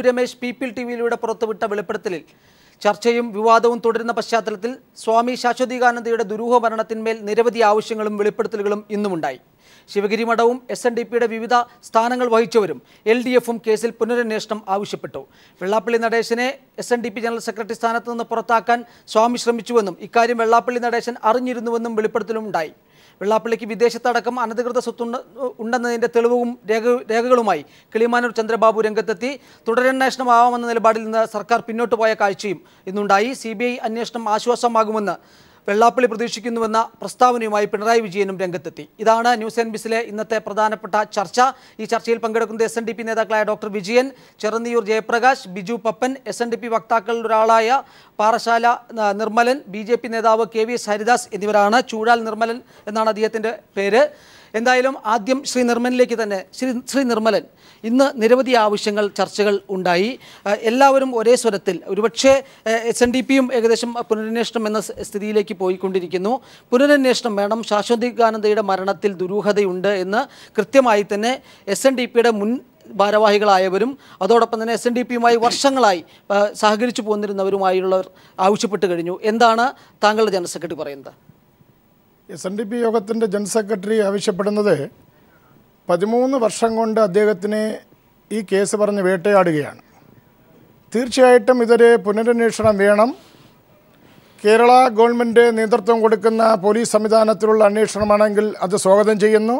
Ramesh people ടിവിയിലൂടെ പുറത്തുവിട്ട വെളിപ്പെടുത്തലിൽ ചർച്ചയും വിവാദവും തുടരുന്ന പശ്ചാത്തലത്തിൽ സ്വാമി ശാശ്വതീകാനന്ദയുടെ ദുരൂഹ മരണത്തിന്മേൽ നിരവധി ആവശ്യങ്ങളും വെളിപ്പെടുത്തലുകളും ഇന്നുമുണ്ടായി. ശിവഗിരി മഠവും SNDPയുടെ വിവിധ സ്ഥാനങ്ങൾ വഹിച്ചവരും LDFും കേസിൽ പുനരന്വേഷണം ആവശ്യപ്പെട്ടു. വെള്ളാപ്പള്ളി നടേശനെ SNDP ജനറൽ സെക്രട്ടറി സ്ഥാനത്ത് നിന്ന് പുറത്താക്കാൻ സ്വാമി ശ്രമിച്ചുവെന്നും ഇക്കാര്യം വെള്ളാപ്പള്ളി നടേശൻ അറിഞ്ഞിരുന്നുവെന്നും വെളിപ്പെടുത്തലുമുണ്ടായി. വെള്ളാപ്പള്ളിക്ക് വിദേശത്തടക്കം അനധികൃത സ്വത്ത് ഉണ്ടെന്നതിൻ്റെ തെളിവും രേഖകളുമായി കിളിമാനൂർ ചന്ദ്രബാബു രംഗത്തെത്തി. തുടരന്വേഷണമാവാമെന്ന നിലപാടിൽ നിന്ന് സർക്കാർ പിന്നോട്ട് പോയ കാഴ്ചയും ഇന്നുണ്ടായി. CBI അന്വേഷണം ആശ്വാസമാകുമെന്ന് വെള്ളാപ്പള്ളി പ്രതീക്ഷിക്കുന്നുവെന്ന പ്രസ്താവനയുമായി പിണറായി വിജയനും രംഗത്തെത്തി. ഇതാണ് ന്യൂസ് NBCയിലെ ഇന്നത്തെ പ്രധാനപ്പെട്ട ചർച്ച. ഈ ചർച്ചയിൽ പങ്കെടുക്കുന്നത് SNDP നേതാക്കളായ ഡോക്ടർ വിജയൻ, ചെറുന്നിയൂർ ജയപ്രകാശ്, ബിജു പപ്പൻ, SNDP വക്താക്കളിൽ ഒരാളായ പാറശാല നിർമ്മലൻ, BJP നേതാവ് KVS ഹരിദാസ് എന്നിവരാണ്. ചൂഴാൽ നിർമ്മലൻ എന്നാണ് അദ്ദേഹത്തിൻ്റെ പേര്. എന്തായാലും ആദ്യം ശ്രീ നിർമ്മലിലേക്ക് തന്നെ. ശ്രീ നിർമ്മലൻ, ഇന്ന് നിരവധി ആവശ്യങ്ങൾ, ചർച്ചകൾ ഉണ്ടായി. എല്ലാവരും ഒരേ സ്വരത്തിൽ, ഒരുപക്ഷെ SNDPയും ഏകദേശം പുനരന്വേഷണം എന്ന സ്ഥിതിയിലേക്ക് പോയിക്കൊണ്ടിരിക്കുന്നു. പുനരന്വേഷണം വേണം, ശാശ്വതീകാനന്ദയുടെ മരണത്തിൽ ദുരൂഹതയുണ്ട് എന്ന് കൃത്യമായി തന്നെ SNDPയുടെ മുൻ ഭാരവാഹികളായവരും അതോടൊപ്പം തന്നെ SNDPയുമായി വർഷങ്ങളായി സഹകരിച്ചു പോന്നിരുന്നവരുമായുള്ളവർ ആവശ്യപ്പെട്ട് കഴിഞ്ഞു. എന്താണ് താങ്കളുടെ ജനറൽ സെക്രട്ടറി പറയുന്നത്? SNDP യോഗത്തിൻ്റെ ജനറൽ സെക്രട്ടറി ആവശ്യപ്പെടുന്നത് 13 വർഷം കൊണ്ട് അദ്ദേഹത്തിനെ ഈ കേസ് പറഞ്ഞ് വേട്ടയാടുകയാണ്. തീർച്ചയായിട്ടും ഇതൊരു പുനരന്വേഷണം വേണം. കേരള ഗവൺമെൻറ് നേതൃത്വം കൊടുക്കുന്ന പോലീസ് സംവിധാനത്തിലുള്ള അന്വേഷണമാണെങ്കിൽ അത് സ്വാഗതം ചെയ്യുന്നു.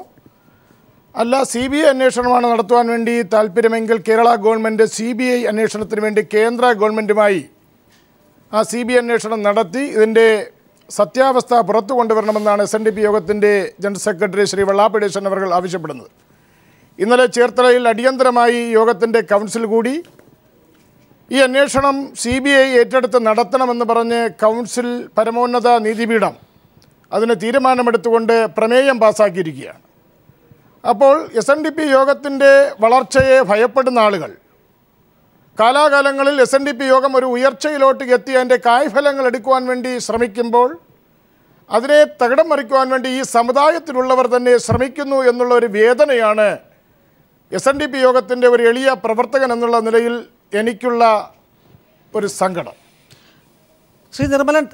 അല്ല, CBI അന്വേഷണമാണ് നടത്തുവാൻ വേണ്ടി താല്പര്യമെങ്കിൽ കേരള ഗവൺമെൻറ് CBI അന്വേഷണത്തിന് വേണ്ടി കേന്ദ്ര ഗവൺമെൻറ്റുമായി ആ CBI അന്വേഷണം നടത്തി ഇതിൻ്റെ സത്യാവസ്ഥ പുറത്തു കൊണ്ടുവരണമെന്നാണ് SNDP യോഗത്തിൻ്റെ ജനറൽ സെക്രട്ടറി ശ്രീ വെള്ളാപ്പള്ളി നടേശൻ അവർ ആവശ്യപ്പെടുന്നത്. ഇന്നലെ ചേർത്തലയിൽ അടിയന്തരമായി യോഗത്തിൻ്റെ കൗൺസിൽ കൂടി ഈ അന്വേഷണം CBI ഏറ്റെടുത്ത് നടത്തണമെന്ന് പറഞ്ഞ് കൗൺസിൽ പരമോന്നത നീതിപീഠം അതിന് തീരുമാനമെടുത്തുകൊണ്ട് പ്രമേയം പാസ്സാക്കിയിരിക്കുകയാണ്. അപ്പോൾ SNDP യോഗത്തിൻ്റെ വളർച്ചയെ ഭയപ്പെടുന്ന ആളുകൾ കാലാകാലങ്ങളിൽ SNDP യോഗം ഒരു ഉയർച്ചയിലോട്ട് എത്തി അതിൻ്റെ കായ്ഫലങ്ങൾ എടുക്കുവാൻ വേണ്ടി ശ്രമിക്കുമ്പോൾ അതിനെ തകിടം മറിക്കുവാൻ വേണ്ടി ഈ സമുദായത്തിലുള്ളവർ തന്നെ ശ്രമിക്കുന്നു എന്നുള്ള ഒരു വേദനയാണ് SNDP യോഗത്തിൻ്റെ ഒരു എളിയ പ്രവർത്തകൻ എന്നുള്ള നിലയിൽ എനിക്കുള്ള ഒരു സങ്കടം. ശ്രീ നിർമ്മലൻ,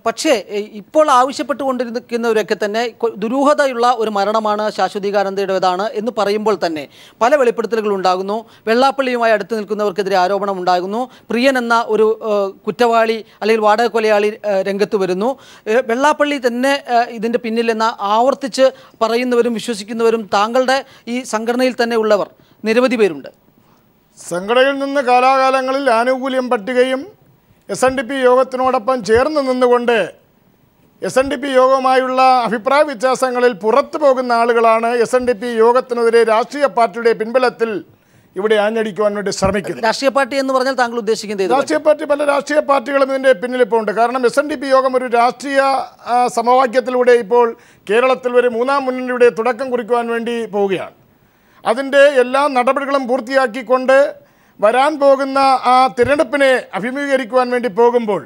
പക്ഷേ ഇപ്പോൾ ആവശ്യപ്പെട്ടുകൊണ്ടിരിക്കുന്നവരൊക്കെ തന്നെ ദുരൂഹതയുള്ള ഒരു മരണമാണ് ശാശ്വതീകാനന്ദയുടേതാണ് എന്ന് പറയുമ്പോൾ തന്നെ പല വെളിപ്പെടുത്തലുകൾ ഉണ്ടാകുന്നു. വെള്ളാപ്പള്ളിയുമായി അടുത്ത് നിൽക്കുന്നവർക്കെതിരെ ആരോപണം ഉണ്ടാകുന്നു. പ്രിയൻ എന്ന ഒരു കുറ്റവാളി അല്ലെങ്കിൽ വാടക കൊലയാളി രംഗത്ത് വരുന്നു. വെള്ളാപ്പള്ളി തന്നെ ഇതിൻ്റെ പിന്നിലെന്ന ആവർത്തിച്ച് പറയുന്നവരും വിശ്വസിക്കുന്നവരും താങ്കളുടെ ഈ സംഘടനയിൽ തന്നെ ഉള്ളവർ നിരവധി പേരുണ്ട്. സംഘടനയിൽ നിന്ന് കാലാകാലങ്ങളിൽ ആനുകൂല്യം പറ്റുകയും SNDP യോഗത്തിനോടൊപ്പം ചേർന്ന് നിന്നുകൊണ്ട് SNDP യോഗവുമായുള്ള അഭിപ്രായ വ്യത്യാസങ്ങളിൽ പുറത്തു പോകുന്ന ആളുകളാണ് SNDP യോഗത്തിനെതിരെ രാഷ്ട്രീയ പാർട്ടിയുടെ പിൻബലത്തിൽ ഇവിടെ ആഞ്ഞടിക്കുവാൻ വേണ്ടി ശ്രമിക്കുന്നത്. രാഷ്ട്രീയ പാർട്ടി എന്ന് പറഞ്ഞാൽ താങ്കൾ ഉദ്ദേശിക്കുന്നത് രാഷ്ട്രീയ പാർട്ടി, പല രാഷ്ട്രീയ പാർട്ടികളും ഇതിൻ്റെ പിന്നിലിപ്പോൾ ഉണ്ട്. കാരണം SNDP യോഗം ഒരു രാഷ്ട്രീയ സമവാക്യത്തിലൂടെ ഇപ്പോൾ കേരളത്തിൽ ഒരു മൂന്നാം മുന്നണിയുടെ തുടക്കം കുറിക്കുവാൻ വേണ്ടി പോവുകയാണ്. അതിൻ്റെ എല്ലാ നടപടികളും പൂർത്തിയാക്കിക്കൊണ്ട് വരാൻ പോകുന്ന ആ തിരഞ്ഞെടുപ്പിനെ അഭിമുഖീകരിക്കുവാൻ വേണ്ടി പോകുമ്പോൾ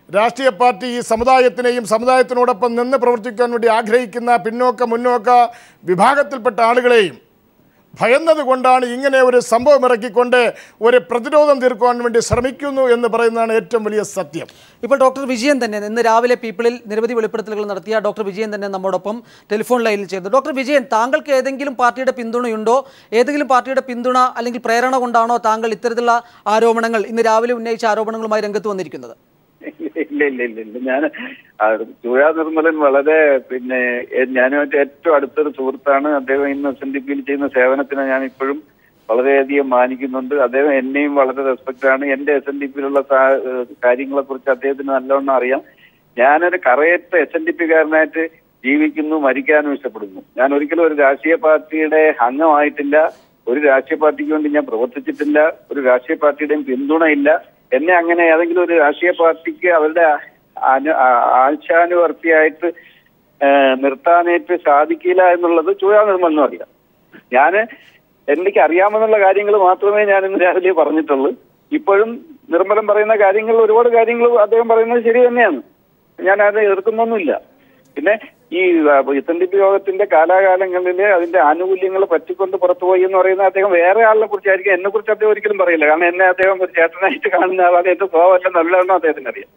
രാഷ്ട്രീയ പാർട്ടി ഈ സമുദായത്തിനെയും സമുദായത്തിനോടൊപ്പം നിന്ന് പ്രവർത്തിക്കാൻ വേണ്ടി ആഗ്രഹിക്കുന്ന പിന്നോക്ക മുന്നോക്ക വിഭാഗത്തിൽപ്പെട്ട ആളുകളെയും ഭയന്നതുകൊണ്ടാണ് ഇങ്ങനെ ഒരു സംഭവം ഇറക്കിക്കൊണ്ട് ഒരു പ്രതിരോധം തീർക്കുവാൻ വേണ്ടി ശ്രമിക്കുന്നു എന്ന് പറയുന്നതാണ് ഏറ്റവും വലിയ സത്യം. ഇപ്പോൾ ഡോക്ടർ വിജയൻ തന്നെ ഇന്ന് രാവിലെ പീപ്പിളിൽ നിരവധി വെളിപ്പെടുത്തലുകൾ നടത്തിയ ഡോക്ടർ വിജയൻ തന്നെ നമ്മോടൊപ്പം ടെലിഫോൺ ലൈനിൽ ചെയ്തു. ഡോക്ടർ വിജയൻ, താങ്കൾക്ക് ഏതെങ്കിലും പാർട്ടിയുടെ പിന്തുണയുണ്ടോ? ഏതെങ്കിലും പാർട്ടിയുടെ പിന്തുണ അല്ലെങ്കിൽ പ്രേരണ കൊണ്ടാണോ താങ്കൾ ഇത്തരത്തിലുള്ള ആരോപണങ്ങൾ, ഇന്ന് രാവിലെ ഉന്നയിച്ച ആരോപണങ്ങളുമായി രംഗത്ത് വന്നിരിക്കുന്നത്? ഇല്ല. ഞാൻ ചൂഴാ നിർമ്മലൻ വളരെ ഞാനുമായിട്ട് ഏറ്റവും അടുത്തൊരു സുഹൃത്താണ്. അദ്ദേഹം ഇന്ന് SNDPയിൽ ചെയ്യുന്ന സേവനത്തിന് ഞാൻ ഇപ്പോഴും വളരെയധികം മാനിക്കുന്നുണ്ട്. അദ്ദേഹം എന്നെയും വളരെ റെസ്പെക്റ്റാണ്. എന്റെ SNDPയിലുള്ള കാര്യങ്ങളെ കുറിച്ച് അദ്ദേഹത്തിന് നല്ലവണ്ണം അറിയാം. ഞാനൊരു കറയറ്റ SNDPക്കാരനായിട്ട് ജീവിക്കുന്നു, മരിക്കാനും ഇഷ്ടപ്പെടുന്നു. ഞാൻ ഒരിക്കലും ഒരു രാഷ്ട്രീയ പാർട്ടിയുടെ അംഗമായിട്ടില്ല. ഒരു രാഷ്ട്രീയ പാർട്ടിക്ക് വേണ്ടി ഞാൻ പ്രവർത്തിച്ചിട്ടില്ല. ഒരു രാഷ്ട്രീയ പാർട്ടിയുടെയും പിന്തുണയില്ല. എന്നെ അങ്ങനെ ഏതെങ്കിലും ഒരു രാഷ്ട്രീയ പാർട്ടിക്ക് അവരുടെ ആശാനുവർത്തിയായിട്ട് നിർത്താനായിട്ട് സാധിക്കില്ല എന്നുള്ളത് ചൂഴാ നിർമ്മലിനും അറിയാം. എനിക്ക് അറിയാമെന്നുള്ള കാര്യങ്ങൾ മാത്രമേ ഞാൻ ഇന്ന് രാവിലെ പറഞ്ഞിട്ടുള്ളൂ. ഇപ്പോഴും നിർമ്മലൻ പറയുന്ന കാര്യങ്ങൾ, ഒരുപാട് കാര്യങ്ങൾ അദ്ദേഹം പറയുന്നത് ശരി തന്നെയാണ്. ഞാൻ അത് എതിർക്കുന്നൊന്നുമില്ല. പിന്നെ ഈ SNDP യോഗത്തിന്റെ കാലാകാലങ്ങളിൽ അതിന്റെ ആനുകൂല്യങ്ങൾ പറ്റിക്കൊണ്ട് പുറത്തുപോയി എന്ന് പറയുന്ന അദ്ദേഹം വേറെ ആളിനെ കുറിച്ചായിരിക്കും. എന്നെ കുറിച്ച് അദ്ദേഹം ഒരിക്കലും പറയില്ല. കാരണം എന്നെ അദ്ദേഹം ഒരു ചേട്ടനായിട്ട് കാണുന്ന ആളാണ്. എന്റെ സ്വഭാവമല്ല നല്ലതാണോ അദ്ദേഹത്തിന് അറിയാം.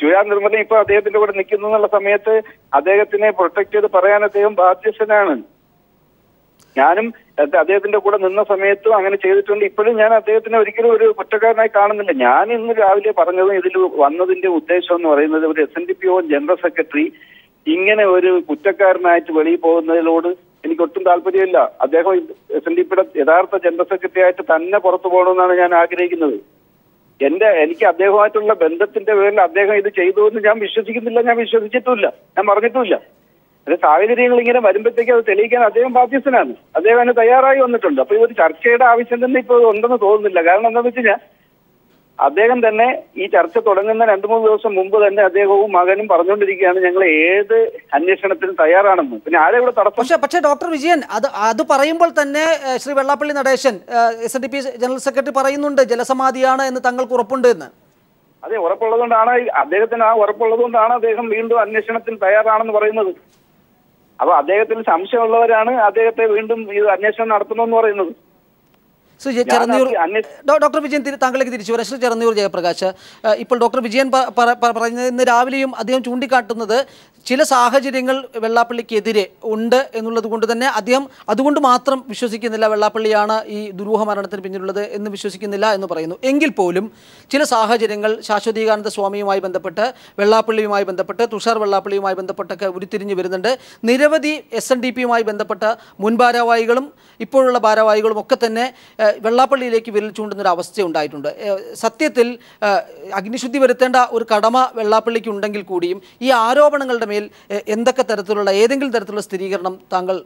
ചുഴാ നിർമ്മലൻ ഇപ്പൊ അദ്ദേഹത്തിന്റെ കൂടെ നിൽക്കുന്നു എന്നുള്ള സമയത്ത് അദ്ദേഹത്തിനെ പ്രൊട്ടക്ട് ചെയ്ത് പറയാൻ അദ്ദേഹം ബാധ്യസ്ഥനാണ്. ഞാനും അദ്ദേഹത്തിന്റെ കൂടെ നിന്ന സമയത്തും അങ്ങനെ ചെയ്തിട്ടുണ്ട്. ഇപ്പോഴും ഞാൻ അദ്ദേഹത്തിനെ ഒരിക്കലും ഒരു കുറ്റക്കാരനായി കാണുന്നില്ല. ഞാൻ ഇന്ന് രാവിലെ പറഞ്ഞതും ഇതിൽ വന്നതിന്റെ ഉദ്ദേശം എന്ന് പറയുന്നത് ഒരു SNDP ജനറൽ സെക്രട്ടറി ഇങ്ങനെ ഒരു കുറ്റക്കാരനായിട്ട് വെളിയിൽ പോകുന്നതിനോട് എനിക്ക് ഒട്ടും താല്പര്യമില്ല. അദ്ദേഹം SNDPയുടെ യഥാർത്ഥ ജനറൽ സെക്രട്ടറി ആയിട്ട് തന്നെ പുറത്തു പോകണമെന്നാണ് ഞാൻ ആഗ്രഹിക്കുന്നത്. എനിക്ക് അദ്ദേഹമായിട്ടുള്ള ബന്ധത്തിന്റെ പേരിൽ അദ്ദേഹം ഇത് ചെയ്തു എന്ന് ഞാൻ വിശ്വസിക്കുന്നില്ല, ഞാൻ വിശ്വസിച്ചിട്ടുമില്ല, ഞാൻ പറഞ്ഞിട്ടുമില്ല. അത് സാഹചര്യങ്ങൾ ഇങ്ങനെ വരുമ്പോഴത്തേക്ക് അത് തെളിയിക്കാൻ അദ്ദേഹം ബാധ്യസ്ഥനാണ്. അദ്ദേഹം അതിന് തയ്യാറായി വന്നിട്ടുണ്ട്. അപ്പൊ ഇതൊരു ചർച്ചയുടെ ആവശ്യം തന്നെ ഇപ്പോൾ ഉണ്ടെന്ന് തോന്നുന്നില്ല. കാരണം എന്താണെന്ന് വെച്ച് കഴിഞ്ഞാൽ അദ്ദേഹം തന്നെ ഈ ചർച്ച തുടങ്ങുന്ന 2-3 ദിവസം മുമ്പ് തന്നെ അദ്ദേഹവും മകനും പറഞ്ഞുകൊണ്ടിരിക്കുകയാണ് ഞങ്ങൾ ഏത് അന്വേഷണത്തിനും തയ്യാറാണെന്ന്. പിന്നെ ആരെ ഇവിടെ തടസ്സം? പക്ഷേ ഡോക്ടർ വിജയൻ അത് പറയുമ്പോൾ തന്നെ Shri Vellappally Natesan SNDP general secretary പറയുന്നുണ്ട് ജലസമാധിയാണ് എന്ന് തങ്ങൾക്ക് ഉറപ്പുണ്ട് എന്ന്. അതെ, ഉറപ്പുള്ളതുകൊണ്ടാണ് അദ്ദേഹത്തിന് ഉറപ്പുള്ളതുകൊണ്ടാണ് അദ്ദേഹം വീണ്ടും അന്വേഷണത്തിന് തയ്യാറാണെന്ന് പറയുന്നത്. അപ്പൊ അദ്ദേഹത്തിന് സംശയമുള്ളവരാണ് അദ്ദേഹത്തെ വീണ്ടും ഇത് അന്വേഷണം നടത്തണമെന്ന് പറയുന്നത്. ഡോക്ടർ വിജയൻ താങ്കളിലേക്ക് തിരിച്ചു വരാം. ശ്രീ ചെറന്നൂർ ജയപ്രകാശ്, ഇപ്പോൾ ഡോക്ടർ വിജയൻ പറയുന്നത് ഇന്ന് രാവിലെയും അദ്ദേഹം ചൂണ്ടിക്കാട്ടുന്നത് ചില സാഹചര്യങ്ങൾ വെള്ളാപ്പള്ളിക്കെതിരെ ഉണ്ട് എന്നുള്ളത് കൊണ്ട് തന്നെ അദ്ദേഹം അതുകൊണ്ട് മാത്രം വിശ്വസിക്കുന്നില്ല വെള്ളാപ്പള്ളിയാണ് ഈ ദുരൂഹ മരണത്തിന് പിന്നിലുള്ളത് എന്ന് വിശ്വസിക്കുന്നില്ല എന്ന് പറയുന്നു. എങ്കിൽ പോലും ചില സാഹചര്യങ്ങൾ ശാശ്വതീകാനന്ദ സ്വാമിയുമായി ബന്ധപ്പെട്ട് വെള്ളാപ്പള്ളിയുമായി ബന്ധപ്പെട്ട് തുഷാർ വെള്ളാപ്പള്ളിയുമായി ബന്ധപ്പെട്ടൊക്കെ ഉരുത്തിരിഞ്ഞ് വരുന്നുണ്ട്. നിരവധി SNDPയുമായി ബന്ധപ്പെട്ട മുൻ ഭാരവാഹികളും ഇപ്പോഴുള്ള ഭാരവാഹികളും ഒക്കെ തന്നെ വെള്ളാപ്പള്ളിയിലേക്ക് വിരൽ ചൂണ്ടുന്നൊരു അവസ്ഥ ഉണ്ടായിട്ടുണ്ട്. സത്യത്തിൽ അഗ്നിശുദ്ധി വരുത്തേണ്ട ഒരു കടമ വെള്ളാപ്പള്ളിക്ക് ഉണ്ടെങ്കിൽ കൂടിയും ഈ ആരോപണങ്ങളുടെ മേൽ എന്തൊക്കെ തരത്തിലുള്ള ഏതെങ്കിലും തരത്തിലുള്ള സ്ഥിരീകരണം താങ്കൾ